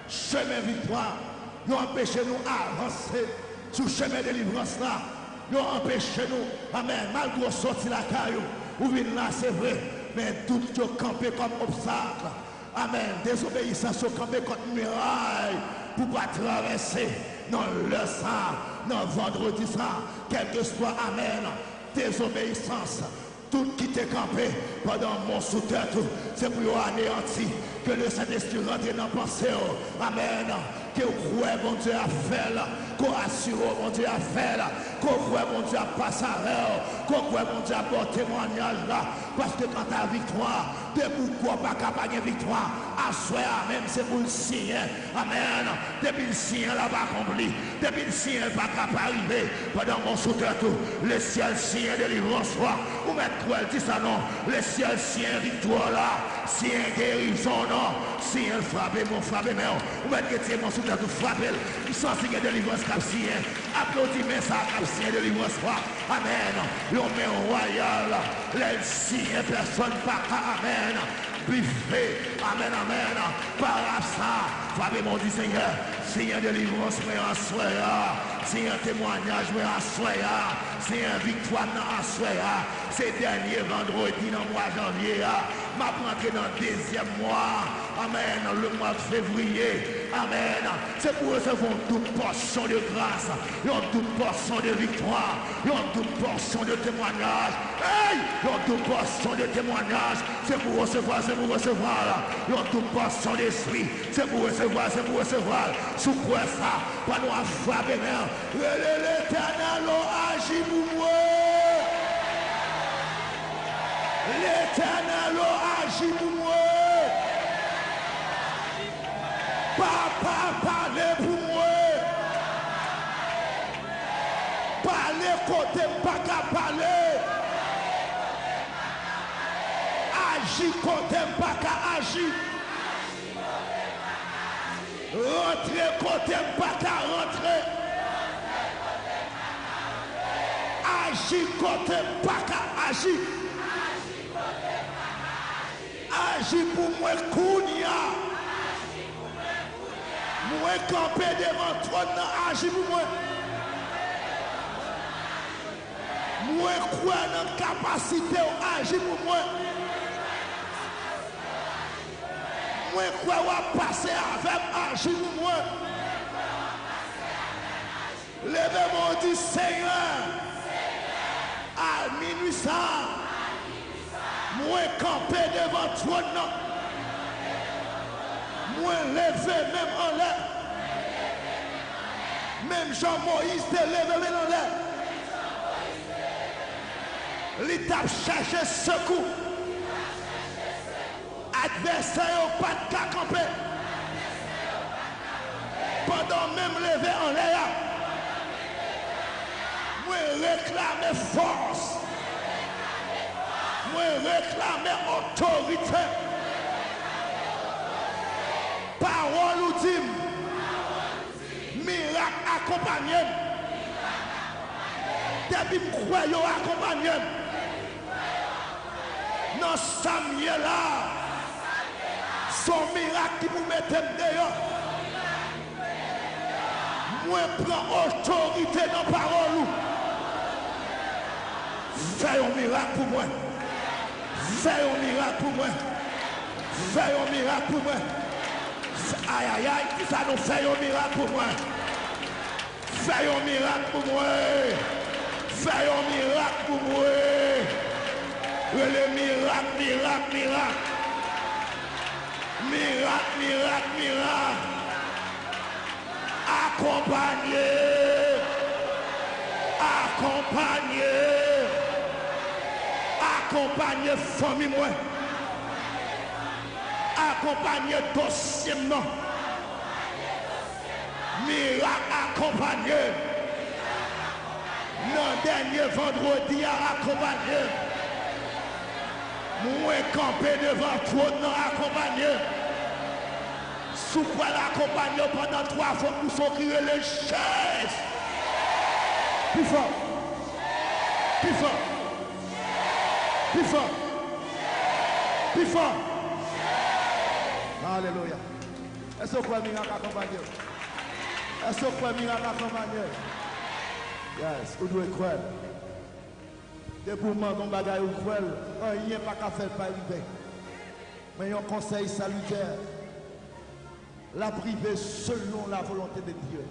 Chemin victoire. Nous empêcher nous avancer sur le chemin de délivrance là. Nous empêcher nous. Amen. Malgré sortir la caillou. Ou venir là, c'est vrai. Mais tout est campé comme obstacle. Amen. Désobéissance est campé comme muraille. Pour pas traverser dans le sang. Dans vendredi ça. Quel que soit. Amen. Désobéissance, tout qui t'est campé pendant mon soutien, c'est pour anéantir, que le Saint-Esprit rentre dans la pensée. Amen. Que vous croyez, mon Dieu, à faire, qu'on assure, mon Dieu, à faire, qu'on croit, mon Dieu, à passer à l'heure, qu'on croit, mon Dieu, à bon témoignage là. Parce que quand tu as victoire, de pourquoi pas capable de victoire, à soi même, c'est pour le signe. Amen. Depuis le signe là pas accompli, depuis le signe pas capable d'arriver, pendant mon soutien tout, le ciel signe de délivrance soit, ou mettre quoi, dit ça non, le ciel signe victoire là, signe guérison non, signe frappé, mon frappé, mais ou mettre que mon soutien tout frappé, il sont signe de délivrance cap signe, applaudissez ça cap signe de délivrance soit, amen. L'homme royal, les signes, personne pas, amen. Buffet, amen, amen. Par ça, frappé mon dit Seigneur, signe de délivrance, mais en soi, c'est un témoignage, mais en soi, c'est un victoire, en soi, c'est dernier vendredi dans le mois de janvier, m'a rentré dans le deuxième mois, Amen. Le mois de février. Amen. C'est pour recevoir une double portion de grâce, une double portion de victoire, une double portion de témoignage. Hey! Une double portion de témoignage. C'est pour recevoir, c'est pour recevoir. Une double portion d'esprit. C'est pour recevoir, c'est pour recevoir. Sous quoi ça? Pas nous frapper, mais l'Éternel agit pour moi. L'Éternel agit pour moi. Papa, parlez pour moi. Parlez côté, pas qu'à parler. Agis côté, pas qu'à agir. Rentrez côté, pas qu'à rentrer. Agis côté, pas qu'à agir. Agis pour moi, Kounia. Moi, camper devant toi, agis pour moi. Moi, croire dans la capacité, agis pour moi. Moi, croire passer avec, agis pour moi. Levez-moi, dit Seigneur, à minuit ça. Moi camper devant toi, non. Moi lever même en l'air. Même Jean-Moïse te lever même en l'air. L'étape chercher secours. Adversaire au pas de cas camper. Pendant même lever en l'air. Moi réclamer force. Moi réclamer autorité. Parole ou dîme. Miracle accompagné. Depuis que je crois accompagné. Dans Samuel là. Son miracle qui vous mette dehors. Moi prends autorité dans la parole. Fais un miracle pour moi. Fais un miracle pour moi. Fais un miracle pour moi. Aïe aïe aïe, ça nous fait un miracle pour moi. Fais un miracle pour moi. Fais un miracle pour moi. Le miracle, miracle, miracle. Miracle, miracle, miracle. Accompagné. Accompagné. Accompagner famille moi. Accompagner dossier non. Miracle accompagner. Le dernier vendredi à accompagner. Moi camper devant toi non accompagner. Sous quoi l'accompagner pendant 3 fois pour s'occuper les chaises. Plus fort. Plus fort. Plus fort. Plus fort. Alléluia. Est-ce que vous miracle accompagné? Est-ce que vous miracle accompagné? Yes, vous devez croire. Depuis pour moi, mon bagage ou croire, il n'y a pas qu'à faire pas arriver. Mais un conseil salutaire. La priver selon la volonté de Dieu.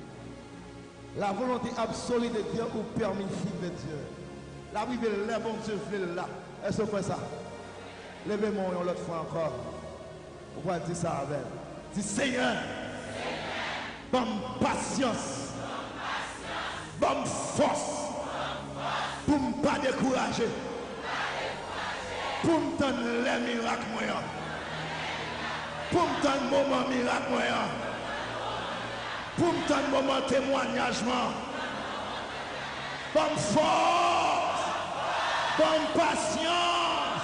La volonté absolue de Dieu ou permissive de Dieu. La priver les bons Dieu là. Est-ce que vous faites ça? Levez-moi une autre fois encore. Vous pouvez dire ça avec. Dis Seigneur, bonne patience, bonne force, pour ne pas décourager, pour me donner les miracles moyens, pour me donner le moment miracle moyen, pour me donner le moment témoignage, bonne force, bonne patience,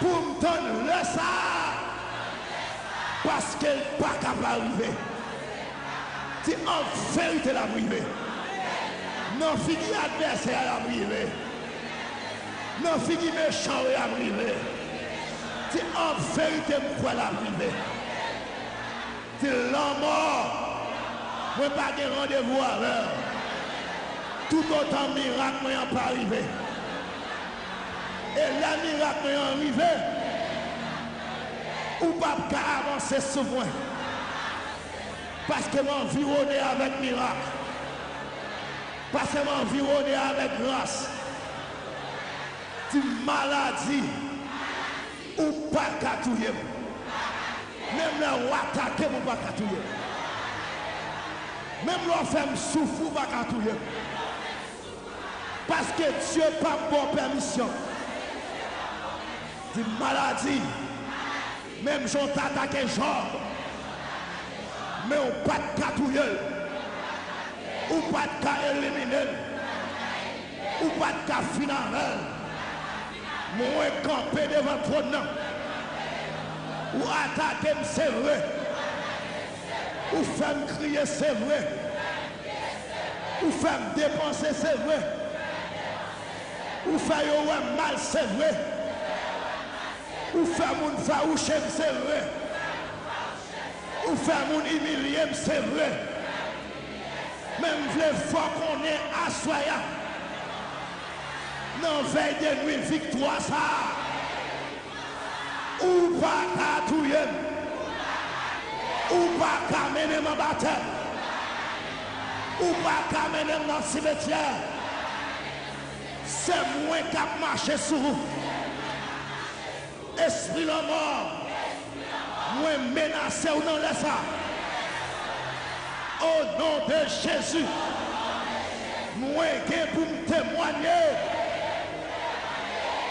pour me donner le ça. Parce qu'elle n'est pas capable d'arriver. C'est en vérité la privée. Non, fini adversaire à la privée. Non, fini méchant à la privée. C'est en vérité pourquoi la privée. C'est l'homme mort. Moi, pas de rendez-vous avec. Tout autant miracle, moi, n'a pas arrivé. Et la miracle, moi, arrivé. Ou pas avancer sur moi. Parce que m'environner avec miracle. Parce que m'environner avec grâce. Tu maladie. Ou pas catouiller. Même là où attaquer, ou pas catouiller. Même là où faire souffrir, ou pas catouiller. Parce que Dieu n'a pas bonne permission. Tu maladie. Même si on t'attaque Job, mais on pas de catouiller, ou pas de cas éliminer, ou pas de cas final. Moi, camper devant trop de nom, ou attaquer, c'est vrai, ou faire me crier, c'est vrai, ou faire me dépenser, c'est vrai, ou faire mal, c'est vrai. Ou faire mon farouche, c'est vrai. Ou faire mon humilié, c'est vrai. Même les fois qu'on est assoya. Non, veille de nuit, victoire ça. Ou pas qu'à touiller. Ou pas qu'à mener ma bataille. Ou pas qu'à mener dans le cimetière. C'est moi qui a marché sur vous. Esprit la mort, moi menacé ou non laisse ça. Au nom de Jésus, moi qui pour me témoigner.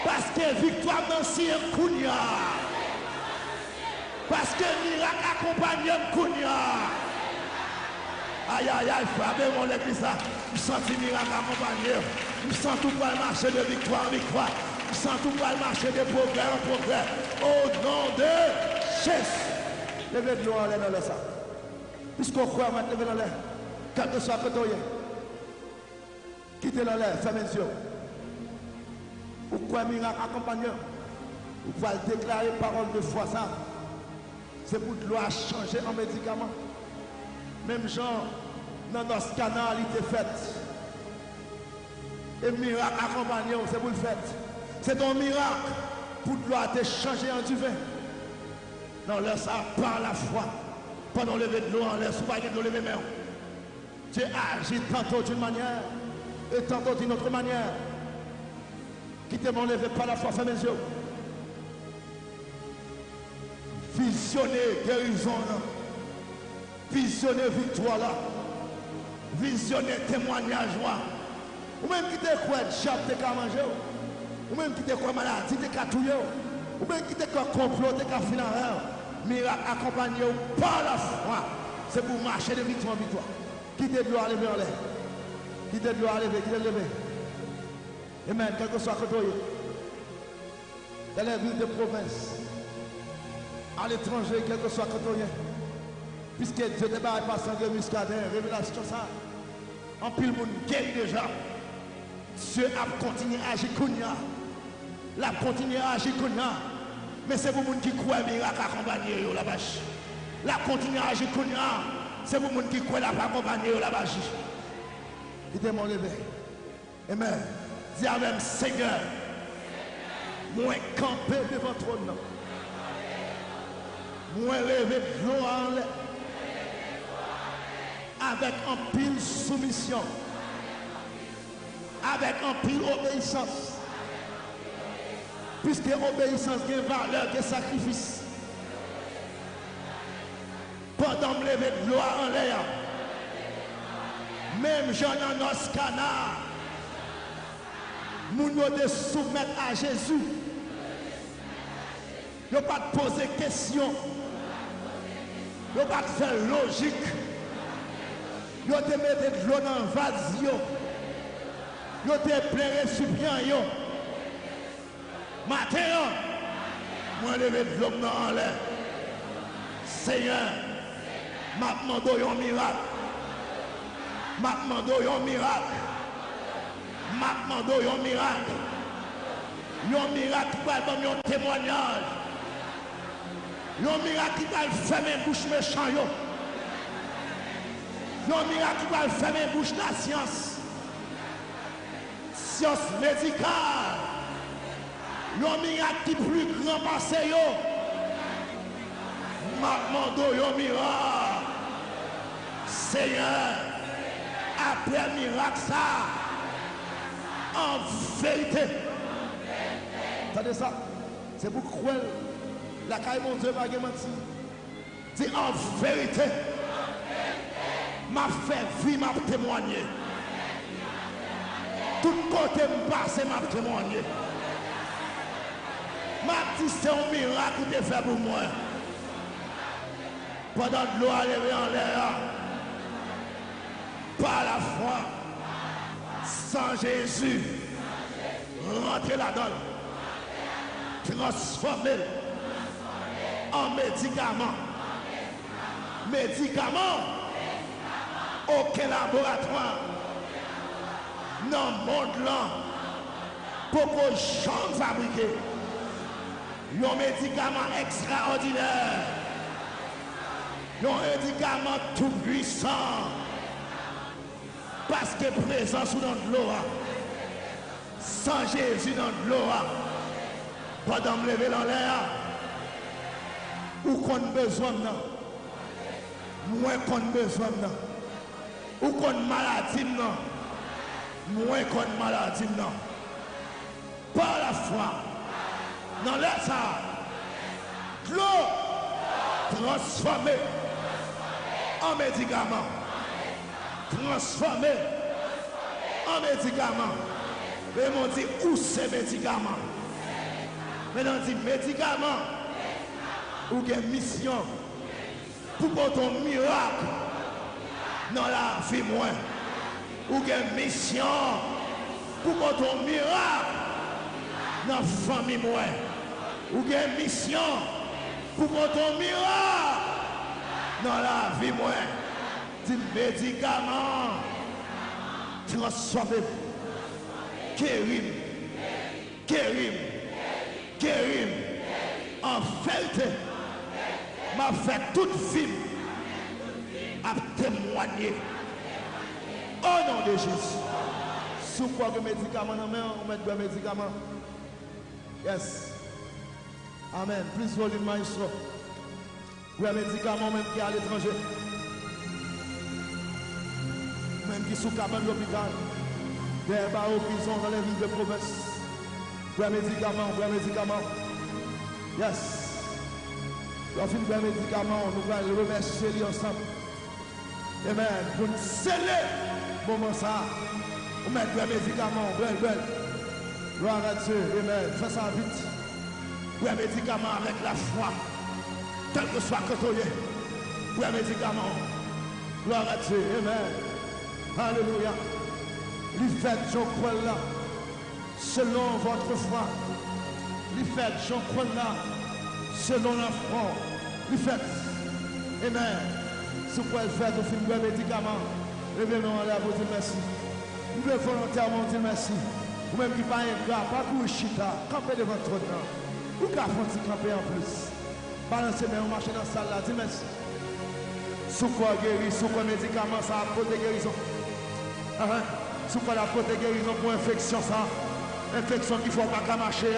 Parce que victoire dans si un kounia. Parce que miracle accompagne un kounia. Aïe aïe aïe, frappez mon église là. Je sens le miracle accompagné. Je sens tout le marché de victoire en victoire. Sans tout pas marcher de progrès en progrès. Au nom de Jésus. Levez de l'eau en l'air dans le sang. Puisqu'on croit maintenant, levez dans l'air. Quel que soit côté, quittez dans l'air, fermez les yeux. Ou quoi miracle accompagnant. Vous pouvez déclarer parole de foi ça. C'est pour de l'eau à changer en médicament. Même genre, dans notre canal, il était fait. Et miracle accompagnant, c'est pour le faire. C'est un miracle pour gloire te changer en du vin. Non, là, ça par la foi. Pendant lever de l'eau en l'air, sous pas de lever main. Dieu agit tantôt d'une manière et tantôt d'une autre manière. Qui te m'ont levé par la foi, fermez les yeux. Visionner guérison là. Visionner victoire là. Visionner témoignage là. Ou même qui te croit, diable te qu'à manger. Ou même qui te croit maladie, te qu'à touiller. Ou même qui te croit complot, te qu'à finir. Miracle accompagné par la foi. C'est pour marcher de victoire en victoire. Qui te doit lever en l'air. Qui te doit lever, qui te lever. Amen, quel que soit le côté. Dans les villes de province. À l'étranger, quel que soit le côté. Puisque Dieu ne pas passer en muscadin, révélation ça. En pile monde guéri déjà. Dieu a continué à agir kounya. La continué à agir kounya. Mais c'est pour les gens qui croient miracle accompagné la vache. La continué à agir kounya. C'est pour les gens qui croient la accompagné la vache. Il est mon levé. Amen. Dis avec Seigneur. Moi camper devant ton nom. Moi lever de l'eau en l'air. Avec un pile soumission. Avec un pile obéissance. Puisque obéissance a valeur que sacrifice. Pendant me lever de l'eau en l'air. Même Jean dans nos canards. Nous devons soumettre à Jésus. Ne pas te poser question. Ne pas te faire logique. Yo te mette de l'eau dans le vase yo. Yo te plein récipient yo. Matin, moi lever de l'eau dans l'air. Seigneur, m'a demandé un miracle. M'a demandé un miracle. M'a demandé un miracle. Un miracle qui va donner un témoignage. Un miracle qui va fermer bouche méchant yo. Un miracle qui va fermer bouche de la science. Science médicale. Un miracle qui est plus grand passé yo. m'a demandé un miracle. Seigneur, après miracle ça, en vérité. Attendez ça, c'est pour cruel. La caille mon Dieu m'a menti. Dit en vérité, m'a fait vie, m'a témoigné. Tout côté me passe, m'a témoigné. M'a dit c'est un miracle que tu fait pour moi. Pendant que l'eau est levée en l'air, par la foi, sans Jésus, rentrer là-dedans, transformer en médicament. Médicament, aucun laboratoire dans le monde là, pour que j'en fabriquer un médicament extraordinaire, un médicament tout puissant, parce que présence dans l'eau, sans Jésus dans l'eau, pendant me lever dans l'air, ou qu'on a besoin de moins qu'on a besoin de ou qu'on a maladie, moins qu'on a maladie. Par la foi, dans l'air ça, l'eau transformée en médicament. Transformé en médicament. Mais on dit où c'est médicament? Mais on dit médicament ou une mission pour ton miracle dans la vie moins. Ou une mission pour ton miracle dans la famille moins. Ou une mission pour ton miracle dans la vie moins. Dit médicament transformé, guérim, en vérité, m'a fait toute vie à témoigner au nom de Jésus. Sous quoi que médicament non mais on met des médicaments. Yes. Amen. Plus volume maestro. Oui, un médicament même qui est à l'étranger. Même qui sont capables de l'hôpital, des barreaux qui sont dans les villes de province. Pour un médicament. Yes. Lorsqu'on fait un médicament, nous allons remercier lui ensemble. Amen. Pour nous sceller le moment ça. On met un médicament, belle. Gloire à Dieu. Amen. Fais ça vite. Pour un médicament avec la foi. Tel que soit côté. Pour un médicament. Gloire à Dieu. Amen. Alléluia. Lui faites Jean croix là, selon votre foi. Lui faites Jean croix là, selon la foi. Lui faites. Amen. Ce qu'on fait au film de médicaments, levez-nous en l'air pour dire merci. Nous devons volontairement dire merci. Ou même qui pas un gars, pas courir chita, camper devant votre temps. Ou qu'à faire camper en plus. Balancez mais on marche dans la salle là, dis merci. Sous quoi guérir, sous quoi médicament, ça a posé guérison. Sous quoi la côté guérison pour infection ça. Infection qu'il ne faut pas marcher.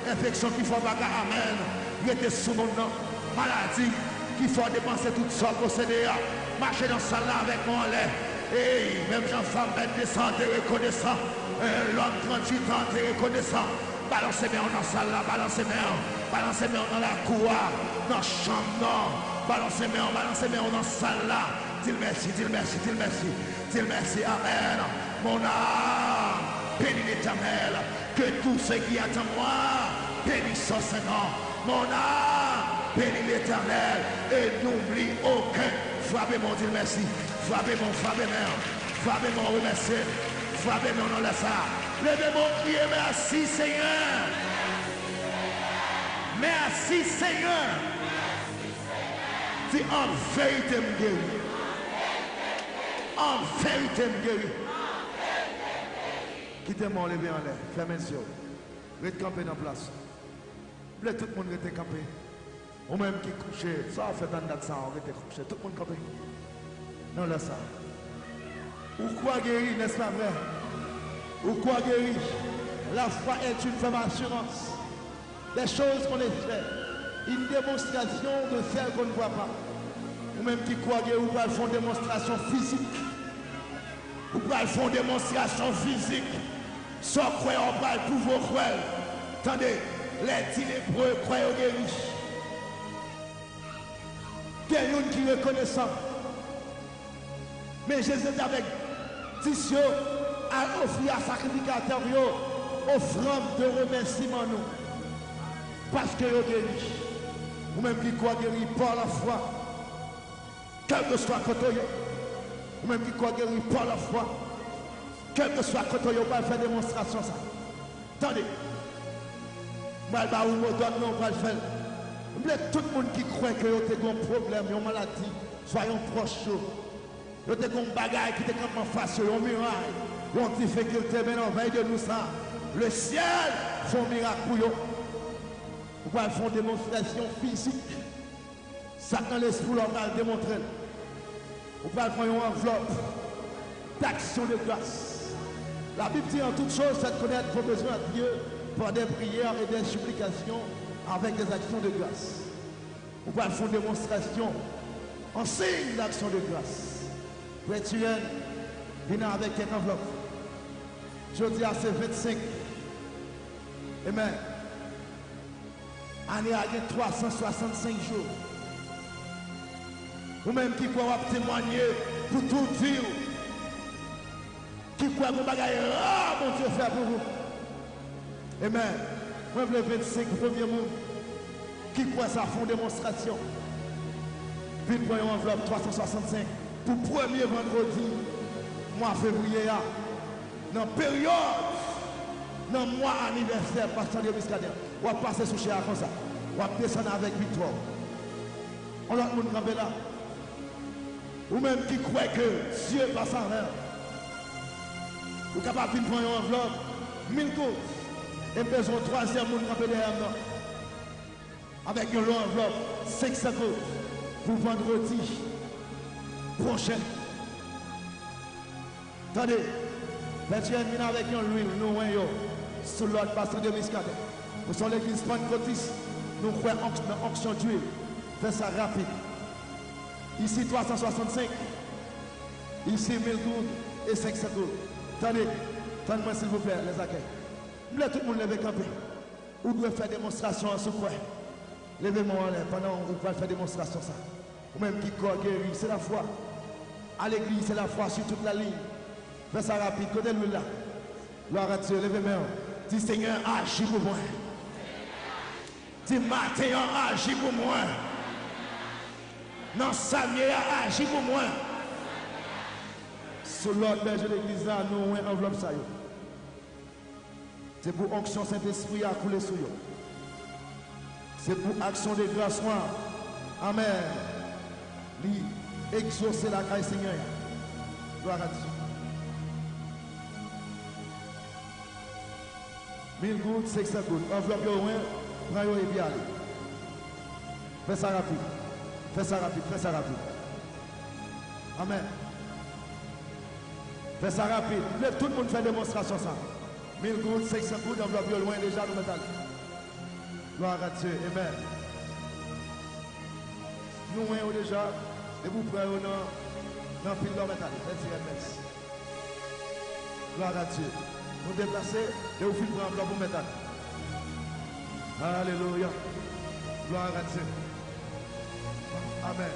Infection qu'il ne faut pas amen. Il était sous mon nom. Maladie qu'il faut dépenser toutes sortes posséder. Marcher dans ça là avec mon lait. Et même Jean-Femme 22 ans, t'es reconnaissant. L'homme 38 ans, t'es reconnaissant. Balancez bien dans ça là, balancez bien dans la cour, dans la chambre. Balancez bien dans ça là. Dis merci, amen. Mon âme, bénis l'Éternel, que tout ce qui est en moi, bénisse son Seigneur. Mon âme, bénis l'Éternel, et n'oublie aucun. Frappez-moi, dis merci. Frappez-moi, remerciez. Frappez-moi, non, laisse ça. Levez-moi, criez, merci Seigneur. Merci Seigneur. Dis en vérité, me guéris. En vérité, me guéris. Quittez-moi, levez en l'air. Fermez les yeux. Restez campé dans la place. Là, tout le monde reste campé. Ou même qui couché. Ça a fait dans date ça, on reste couché. Tout le monde campé. Non, là, ça. Ou quoi guérir, n'est-ce pas vrai? Ou quoi guérir? La foi est une femme assurance. Des choses qu'on a fait. une démonstration de celle qu'on ne voit pas. Ou même qui croit que vous pouvez faire une démonstration physique. Vous pouvez faire une démonstration physique. Sans croire, on va pouvoir croire. Attendez, les ténébreux croient au guéri. Quelqu'un qui reconnaît ça. Mais Jésus est avec Tissio à offrir à sacrificateur, offrande de remerciement nous. Parce que vous guéri. Ou même qui croit guéri par la foi. Quel que soit côté, ou même qui croit guéri par la foi. Quel que soit côté, on va faire démonstration ça. Attendez. Je vais le faire. Tout le monde qui croit que vous avez un problème, une maladie, soyons proches. Vous avez un bagage qui est comme en face, un miracle, une difficulté, mais on veille de nous ça. Le ciel fait un miracle pour vous. Vous pouvez faire une démonstration physique. Satan l'esprit va le démontrer. Vous pouvez faire une enveloppe d'action de grâce. La Bible dit en toutes choses, c'est de connaître vos besoins à Dieu par des prières et des supplications avec des actions de grâce. Vous pouvez faire une démonstration en signe d'action de grâce. Chrétienne, venez avec une enveloppe. Je dis à ces 25. Amen. Année à 365 jours. Vous-même qui croyez témoigner pour toute vie. Qui croit que vous bagay mon Dieu fait pour vous. Amen. Moi, le 25 premier monde qui croit ça font démonstration. Puis nous prenons enveloppe 365 pour le premier vendredi, mois février, dans la période, dans le mois anniversaire, pasteur de Biscadère. On va passer sous chez comme ça. On va descendre avec victoire. On a le monde campé là. Ou même qui croit que Dieu passe en l'air. Vous êtes capable de prendre une enveloppe, 1000 gouttes. Et besoin de troisième monde campé derrière nous. Avec une enveloppe, 500 gouttes. Pour vendredi prochain. Attendez, Berthier vient avec une huile, nous voyons, sur l'autre pasteur de Miscadé. Nous sommes l'église Pentecôtiste, nous croyons dans l'onction d'huile. Fais ça rapide. Ici 365, ici 1000 gouttes et 500 gouttes. Attendez, attendez-moi s'il vous plaît, les accueils. Nous tout le monde lever camper. Vous devez faire démonstration en ce coin. Levez-moi en l'air pendant que vous pouvez faire démonstration ça. Ou même qui croit guéri, c'est la foi. À l'église, c'est la foi sur toute la ligne. Fais ça rapide, côté lui là. Gloire à Dieu, levez-moi. Dis Seigneur, agis pour moi. Dis Matin, agis pour moi. Non, Samuel, agis pour moi. Sur l'autre berger de l'église là, nous avons enveloppe ça. C'est pour onction Saint-Esprit à couler sur eux. C'est pour action de grâce. Amen. Lui, exaucer la caille Seigneur. Gloire à Dieu. 1000 gouttes, 600 gouttes. Enveloppe au moins, prends et bien aller. Fais ça rapide. Fais ça rapide, fais ça rapide. Amen. Fais ça rapide. Tout le monde fait démonstration ça. 1000 gouttes, 600 gouttes, enveloppe au loin déjà, nous mettons. Gloire à Dieu. Amen. Nous voyons déjà, et vous prenez dans le pile de métal. Merci. Gloire à Dieu. Nous déplacer et vous filez prendre pour métal. Alléluia. Gloire à Dieu. Amen.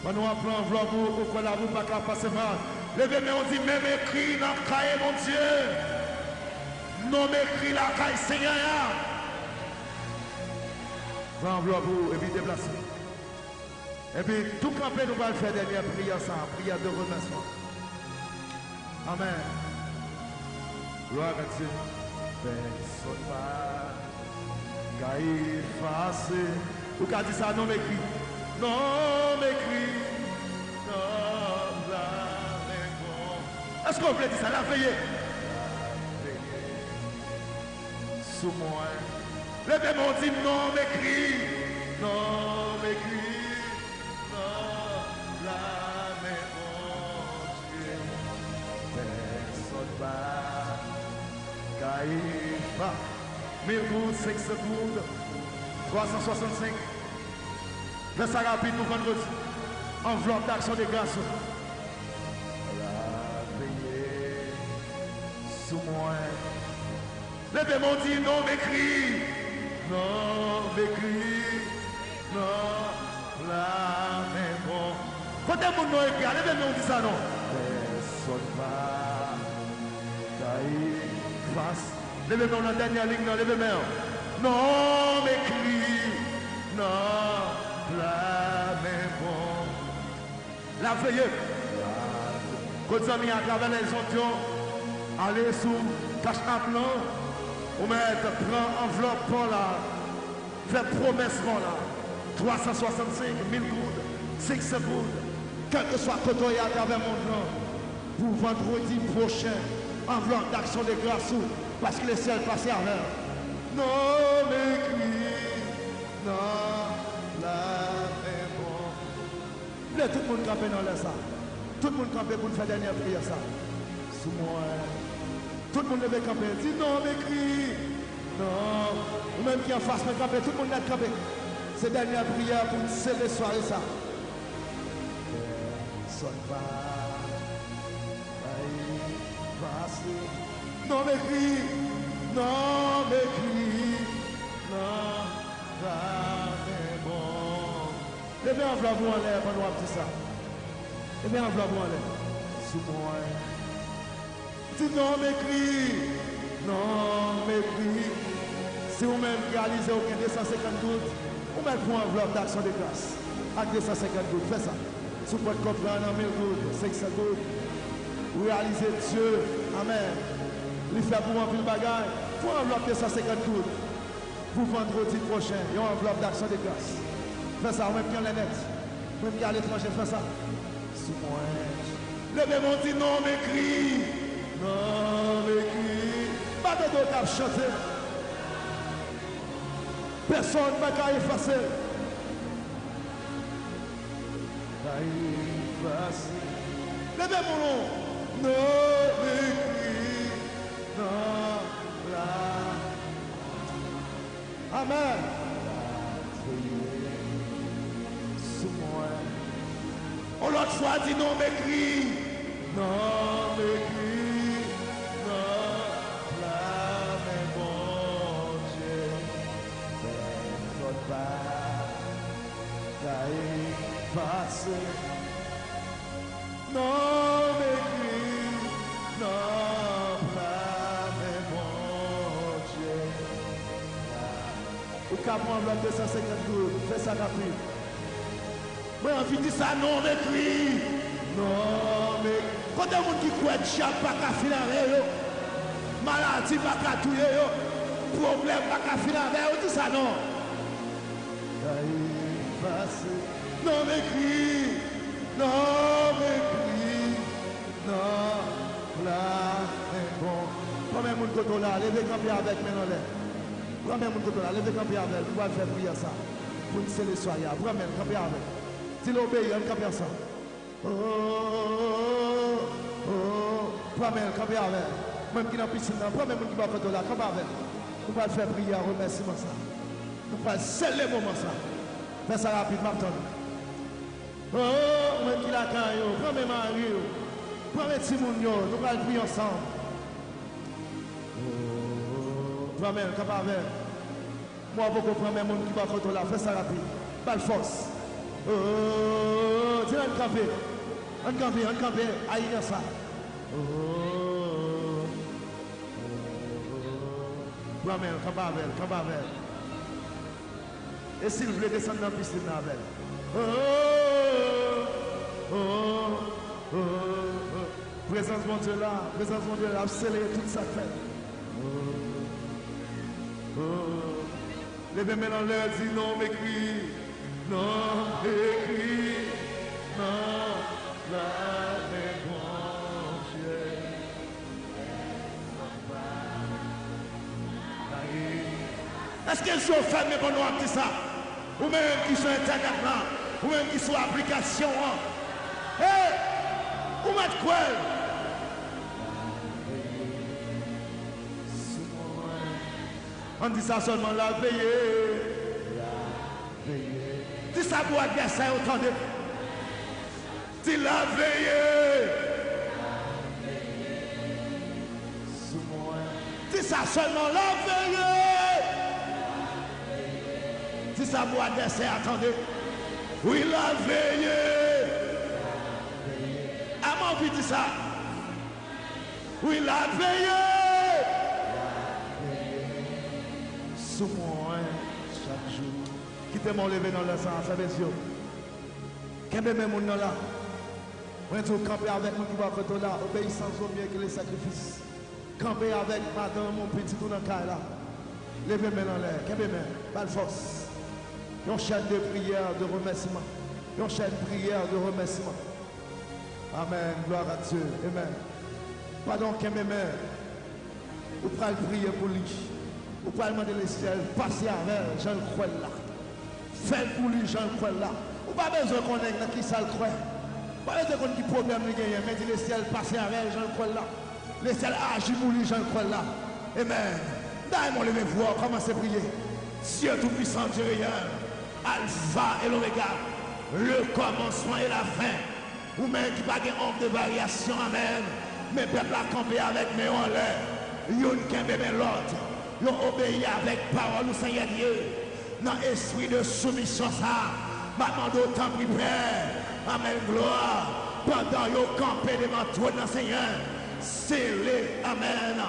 Nous appelons enveloppe pour que la roue pas passer mal. Levez-moi, on dit même écrit dans le cahier, mon Dieu. Non écrit la caille Seigneur. Enveloppe et puis déplacer. Et puis tout campé, nous allons faire dernière prière sans prière de remerciement. Amen. Gloire à Dieu. Personne pas qu'à effacer. Ou qu'à dire ça, non m'écrit. Non m'écrit. Non la réponse. Est-ce qu'on peut dire ça? La veillée. Sous moi. Levez-moi, dit non m'écrit. Non m'écrit. Non la réponse. Personne pas. Caïpha, 1000 gouttes, 6 secondes, 365. Fais ça rapide pour vendredi. Enveloppe d'action de grâce. Veillez sous moi. Levez mon dit non m'écrit. Non m'écrit. Non la main bon. Côté mon nom écrit. Levez mon dit ça non. Personne va tailler face. Levez mon la dernière ligne. Non levez mon. Non m'écrit. Non la main bon. La veille. Quand vous avez à travers les autres, allez sous cache à blanc, ou mettre prend enveloppe pour là, fait promesse pour là, 365 000 gouttes, 600 gouttes, quel que soit côté à travers mon plan, pour vendredi prochain, enveloppe d'action de grâce, parce que les ciels passent à l'heure. Non, m'écris, non, la main bon. Là, tout le monde campé dans le ça. Tout le monde campé pour faire dernière prière ça. Sous moi. Tout le monde lève campé. Dis non, m'écris. Non. Ou même qui en face, mais campé. Tout le monde lève campé. C'est dernière prière pour sceller soirée ça. Sonne pas. Non, m'écris. Non, m'écris. Non, mais bon. Levez un blanc en l'air pendant un petit ça. Levez un blanc en l'air. Sous moi. Dis non, m'écris. Non, m'écris. Si vous-même réalisez aucun 250 gouttes, vous mettez pour un enveloppe d'action de grâce. Avec 250 gouttes, fais ça. Si vous pouvez comprendre en 1000 gouttes, 500 gouttes, vous réalisez Dieu. Amen. Il fait pour un pile bagaille. Pour un enveloppe de 250 gouttes. Pour vendredi prochain, il y a une enveloppe d'action de grâce. Fais ça, même qui en est net. Même qui à l'étranger, fais ça. Sous moi. Levez mon dit non, m'écris. Non, m'écris. Pas de d'autres à chanter. Personne ne va effacer. Levez mon nom. Non, m'écris. Non, là. Amen. Sous moi. On l'autre fois dit non, m'écris. Non, m'écris. Non, là, mais bon Dieu. Mais notre part, effacer. Non, m'écris. Non, là, mais bon Dieu. Au cas où on va 250 gouttes, fais ça rapide. Moi, on dit ça, non, m'écris. Non, mais quand il y a des gens qui croient que chien pas qu'à finir, maladie pas qu'à tuer, problème pas qu'à finir, on dit ça, non. Non, m'écris. Non, m'écris. Non, là, c'est bon. Premier monde côté là, levez camper avec maintenant là. Premier monde côté là, levez camper avec, pour faire prier ça. Pour une seule soirée, premier camper avec. Si l'obéit, on camper ensemble. Oh, premier camper avec. Même qui dans la piscine, premier monde qui va côté là, camper avec. On va faire prier, remerciement ça. On va sceller le moment ça. Fais ça rapide, Martin. Oh, même qui la caille, premier mari, premier Timoun, nous allons prier ensemble. Premier, camper avec. Moi, beaucoup premier monde qui va côté là, fais ça rapide. Pas de force. Oh, dis-le un campé. Un campé, aïe, ça. Oh, Bramel, Kabavel. Et s'il voulait descendre dans la piscine avec. Présence mon Dieu là, accélérer toute sa fête. Les bébés dans l'air disent non, m'écris. Non, écrit, non, la est-ce qu'ils sont faits, mais bon, nous ça? Ou même qui sont internet là, ou même qui sont application. Hé! Ou mettre quoi? On dit ça seulement la veillée. ça pour adversaire, entendez. Dis la veille. Dis ça seulement la veille. Dis ça pour adversaire, attendez. Oui, la veille. À mon envie de ça. Oui, la veille. Sous moi, chaque jour. Quittez-moi lever dans le sang, ça veut dire. Qu'est-ce que même là? On est camper avec nous qui va faire là, obéissance au mieux que les sacrifices. Camper avec madame, mon petit tout dans le cas là. Levez mes dans l'air, qu'est-ce que même? Pas de force. Une chaîne de prière, de remerciement. Une chaîne de prière, de remerciement. Amen, gloire à Dieu, amen. Pardon, qu'est-ce que même? Vous pouvez prier pour lui. Vous pouvez demander les ciels, passez avec Jean le croix là. Faites pour lui, Jean le croix là. Vous n'avez pas besoin qu'on ait qui ça le croit. Pas besoin qu'on ait qui problème lui gagne, mais dit les ciels, passez avec Jean le croix là. Les ciels agissent pour lui, Jean le croix là. Amen. D'ailleurs, levez voir, commencez à prier. Dieu tout-puissant, Dieu réel, Alpha et l'Oméga, le commencement et la fin. Ou même qui n'a pas honte de variation, amen. Mais peuple a campé avec mes en l'air. Yon qui bébé l'autre. Yon obéi avec parole au Seigneur Dieu. Dans l'esprit de soumission, ça. Maintenant, d'autant plus près. Amen, gloire. Pendant yon campé devant toi, dans Seigneur. Scellez, amen.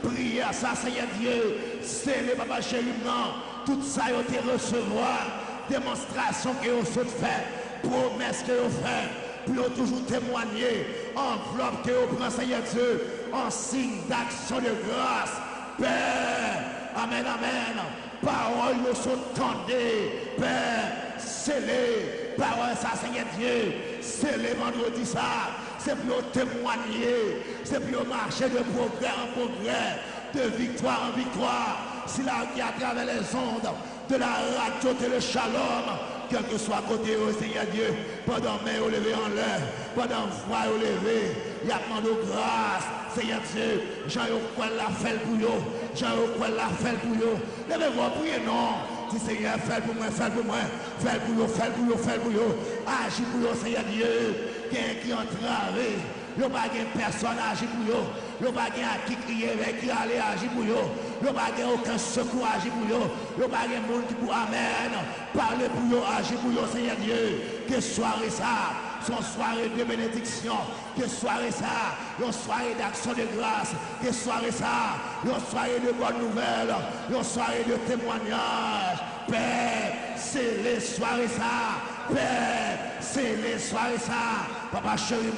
Priez à ça, Seigneur Dieu. Scellez, papa chéri, non. Tout ça, yon te recevoir. Démonstration que yon saute fait. Promesse que yon fait. Puis yon toujours témoigner. Enveloppe que yon prend, Seigneur Dieu. En signe d'action de grâce. Père, amen, amen. Paroles nous sont tendées, Père, scellées. Parole ça, Seigneur Dieu, scellées vendredi ça. C'est pour témoigner, c'est pour marcher de progrès en progrès, de victoire en victoire. Si la vie à travers les ondes de la radio de le shalom, quel que soit côté au Seigneur Dieu, pendant main au lever en l'air, pendant voix au lever, il y a demandé grâce. Seigneur Dieu, Jean-Yves la fait pour vous. Jean-Yves la fait pour vous. Levez-vous, priez, non. Dis Seigneur, fais pour moi, fais pour moi. Fais pour vous, fais pour vous, fais pour vous. Agis pour vous, Seigneur Dieu. Quelqu'un qui entravé. Il n'y a pas de personne à agir pour vous. Il n'y a pas de qui crier avec qui aller agir pour vous. Il n'y a pas aucun secours à agir pour vous. Il n'y a pas de monde qui pour amen. Parlez pour vous, agir pour vous, Seigneur Dieu. Que soirée ça. Son soirée de bénédiction, que soirée ça, une soirée d'action de grâce, que soirée ça, une soirée de bonnes nouvelles, une soirée de témoignages. Père, c'est les soirées ça. Père, c'est les soirées ça. Papa chéri,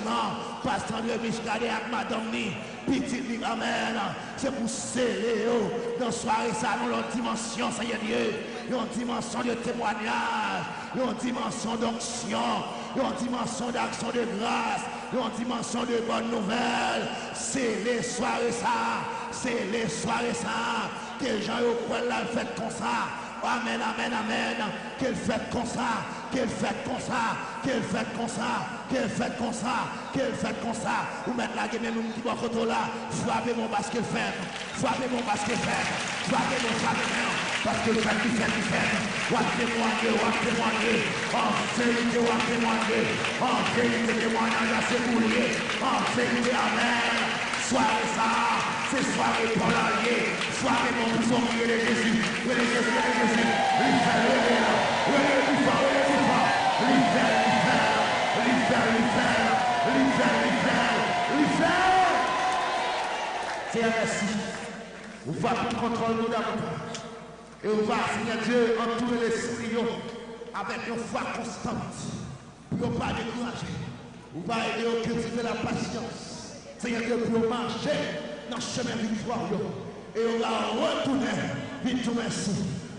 pasteur de Biscadé avec madame ni, petit ni, amen. C'est pour sceller dans soirée ça, dans leur dimension, Seigneur Dieu. Une dimension de témoignage, une dimension d'onction. Une dimension d'action de grâce, une dimension de bonnes nouvelles. C'est les soirées ça, c'est les soirées ça. Que Jean Yoquel l'a fait comme ça. Amen, amen, amen. Qu'elle fait comme ça, qu'elle fait comme ça, qu'elle fait comme ça, qu'elle fait comme ça, qu'elle fait comme ça. Ou mettre la gueule qui va côté là. Frappez mon parce qu'elle fait. Frappez mon parce qu'elle fait. Frappez mon parce que le fait qui fait, qui fait. Ou témoigner. En vérité, ou témoigner. En vérité, témoignage à ses bouliers. En vérité, amen. Soirée ça, c'est soirée pour l'allié. Soirée mon bouson de Jésus. Oui, Jésus, Jésus. Seigneur, merci. On va prendre contrôle nous davantage. Et on va, Seigneur Dieu, entourer l'esprit avec une foi constante. Pour ne pas décourager. On va aider à cultiver la patience. Seigneur Dieu, pour marcher dans le chemin victorieux. Et on va retourner, vite tout merci.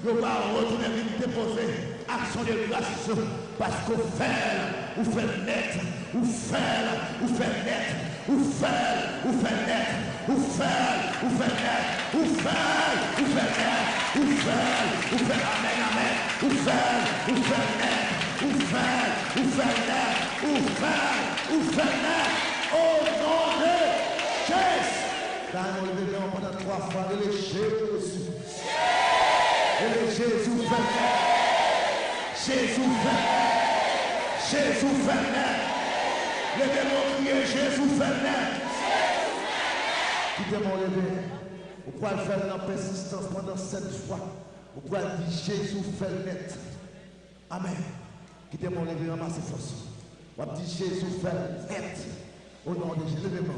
On va retourner, vite déposer action de grâce. Parce qu'on fait, ou fait net, ou fait, ou fait net, ou fait, ou fait net, ou fait, ou fait net, ou fait, ou fait net, ou fait, ou fait amen, amen, ou fait net, ou fait, ou fait net, ou fait net, au nom de Jésus. Quand on le dit pendant 3 fois, et les Jésus. Et les Jésus fait net. Jésus fait. Jésus fait naître. Les démons crient Jésus fait naître. Quittez mon levé. Vous pouvez le faire en persistance pendant 7 fois. Vous pouvez dire Jésus fait naître. Amen. Quittez mon levé, ramassez force. Vous pouvez dire Jésus fait naître. Au nom de Jésus. Levez-moi.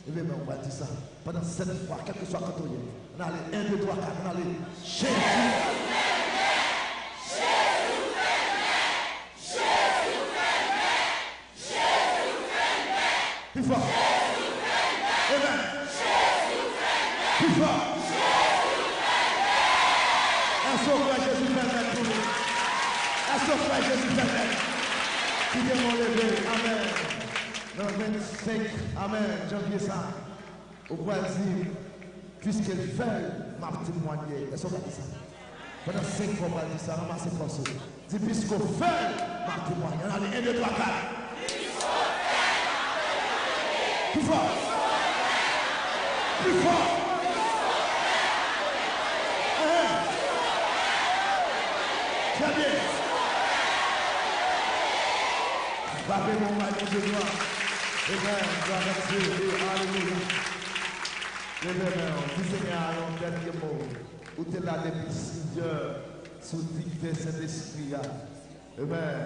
Levez-moi, on va dire ça. Pendant 7 fois, quel que soit quand on y est. On allait 1, 2, 3, 4. On allait Jésus. Plus fort. Amen. Plus fort. Un saut pour Jésus fait pour nous. Un saut pour Jésus fait. Qui mon levé. Amen. Dans 25, amen. Janvier ça. Au point dire, puisqu'elle fait, m'a témoigné. Est-ce qu'on va dire ça? Pendant 5 fois, on va dire ça. Ramassez force. Dis, puisqu'on fait, m'a témoigné. On a les 1, 2, 3, 4. Plus fort. Plus fort. Très bien. Bapez mon mari de gloire. Amen. Gloire à Dieu. Alléluia. Amen. Dis Seigneur, un dernier mot. Où tu es là depuis 6 heures, sous dictée Saint-Esprit. Amen.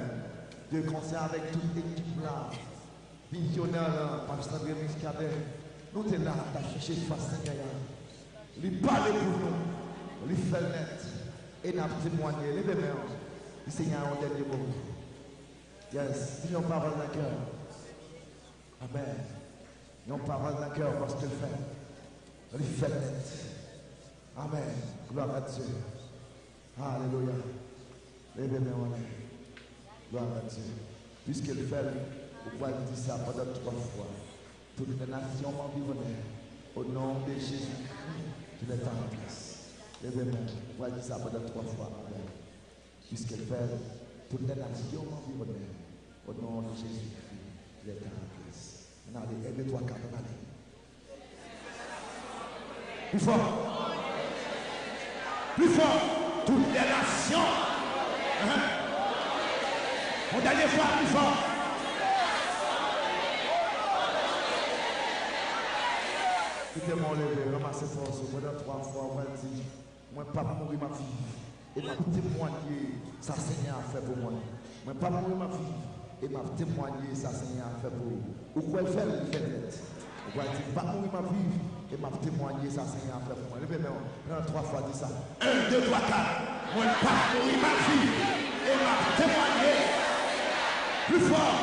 De concert avec toute l'équipe là. Visionnaire, Pasteur Muscadet, nous sommes là, d'afficher face à Seigneur. Lui parler pour nous, lui faire net, et nous témoigner. Les bébés, le Seigneur a un dernier mot. Yes, si nous parole dans le cœur. Amen. Nous parole dans le cœur parce qu'il fait. Lui faire net. Amen. Gloire à Dieu. Alléluia. Les bébés, on est. Gloire à Dieu. Puisqu'il fait. Vous pouvez dire ça pendant 3 fois. Toutes les nations m'environnent. Au nom de Jésus-Christ, tu es en place. Levez-moi. Vous pouvez dire ça pendant 3 fois. Puisqu'elle fait, toutes les nations m'environnent. Au nom de Jésus-Christ, tu es en place. On a les 1, 2, 3, 4. On a les. Plus fort. Plus fort. Toutes les nations. On a les fois plus fort. Quittez mon levé, ramassez force, pendant 3 fois, on va dire, moi pas mourir ma vie. Et m'a témoigné, ça Seigneur a fait pour moi. Moi pas mourir ma vie. Et m'a témoigné, ça Seigneur a fait pour vous. Ou quoi faire, il fait net. On va dire, pas mourir ma vie. Et m'a témoigné, ça Seigneur a fait pour moi. Levez-moi, pendant 3 fois, dis ça. 1, 2, 3, 4. Moi pas mourir ma vie. Et m'a témoigné. Plus fort.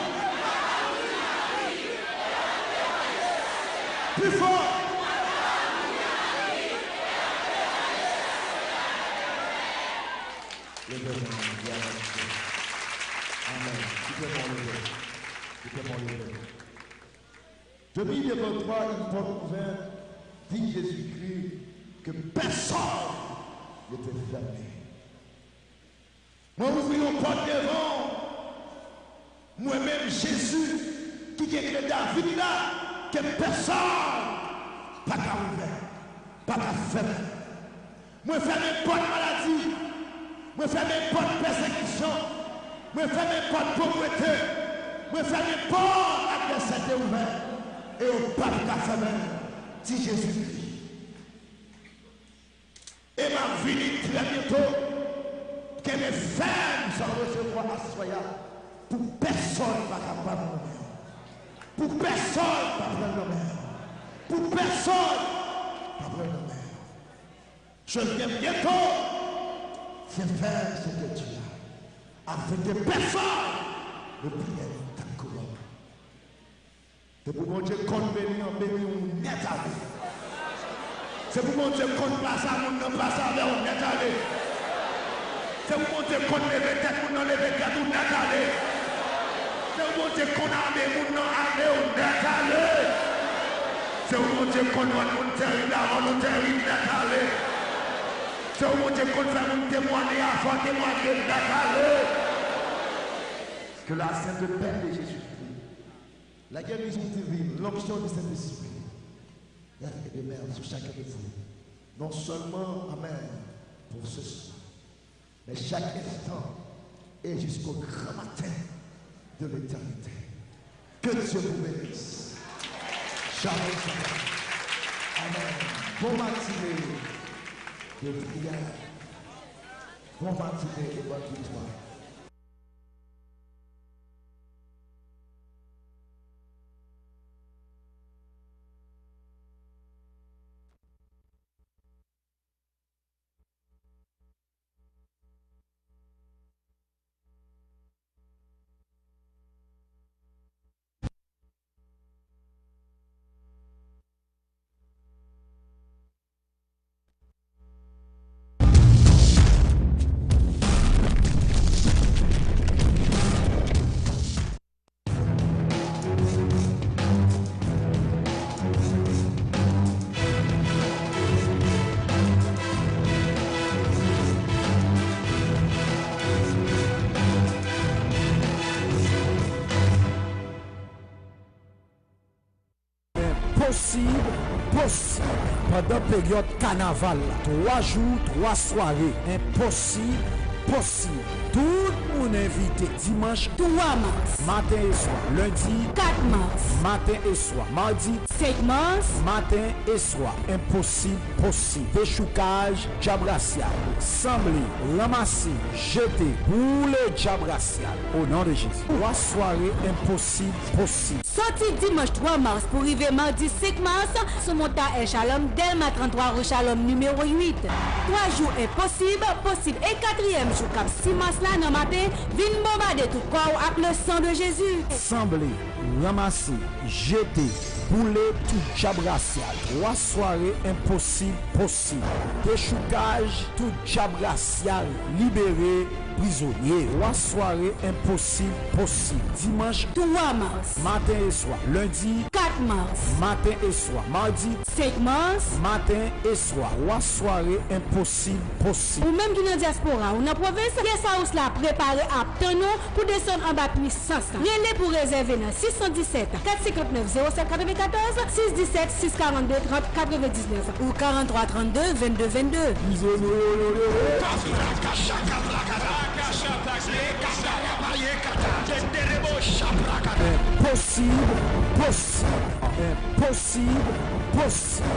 Plus fort. Amen. 2023, une porte ouverte, dit Jésus-Christ, que personne n'était fermé. Moi, ouvrir une porte devant, moi-même, Jésus, qui est que David là, que personne pas qu'à ouvert, pas qu'à fermer. Moi, fermer porte maladie. Moi faire mes portes persécution, moi faire mes portes pauvreté, moi faire mes portes adversaire ouvert et au pape qu'à fermer, dit Jésus-Christ. Et ma vie très bientôt, que mes femmes sont recevoir à soya pour personne pas capable de mourir. Pour personne pas prendre le mer. Pour personne pas prendre le mer. Je viens bientôt. C'est faire ce que tu as, afin que personne ne prienne ta couronne. C'est pour mon Dieu qu'on bénit en béni ou net allé. C'est pour mon Dieu qu'on passe à mon nom, passe à mon net allé. C'est pour mon Dieu qu'on lève tête, mon nom lève tête ou net allé. C'est pour mon Dieu qu'on a mon nom allé ou net allé. C'est pour mon Dieu qu'on doit mon terrible avant mon terrible net allé. C'est au mon Dieu qu'on fait mon témoigner avant témoigner d'aller. Que la sainte paix de Jésus-Christ, la guérison divine, l'onction du Saint-Esprit, la vie de mère sur chacun de vous. Non seulement, amen, pour ce soir, mais chaque instant et jusqu'au grand matin de l'éternité. Que Dieu vous bénisse. Shalom, shalom. Amen. Bon matinée de prière. Bon matinée de bonne victoire. Possible. Pendant période carnaval, 3 jours, 3 soirées. Impossible. Tout le monde invité. Dimanche 3 mars. Matin et soir. Lundi 4 mars. Matin et soir. Mardi 5 mars. Matin et soir. Impossible. Déchoucage, diabracial. Semblé, ramasser, jeter, rouler diabracial. Au nom de Jésus. 3 soirées impossible. Sorti dimanche 3 mars pour arriver mardi 5 mars, sur monta El Shalom, Delma 33 rue Shalom numéro 8. 3 jours possible et 4e jour cap 6 mars là dans matin, vin bombarder tout corps avec le sang de Jésus. Sembler, ramasser, jeter, bouler tout diabracial. 3 soirées impossible. Déchoucage, tout diabracial, libéré, prisonnier. 3 soirées impossible. Dimanche 3 mars. Matin et soir. Lundi 4 mars. Matin et soir. Mardi 5 mars. Matin et soir. 3 soirées impossible. Ou même qui dans diaspora, ou dans province, qui ça ou cela préparé à nous pour descendre en bas puissance. Relais pour réserver dans 617 459 07 94 617 642 30 99 ou 43 32 22 22. Possible.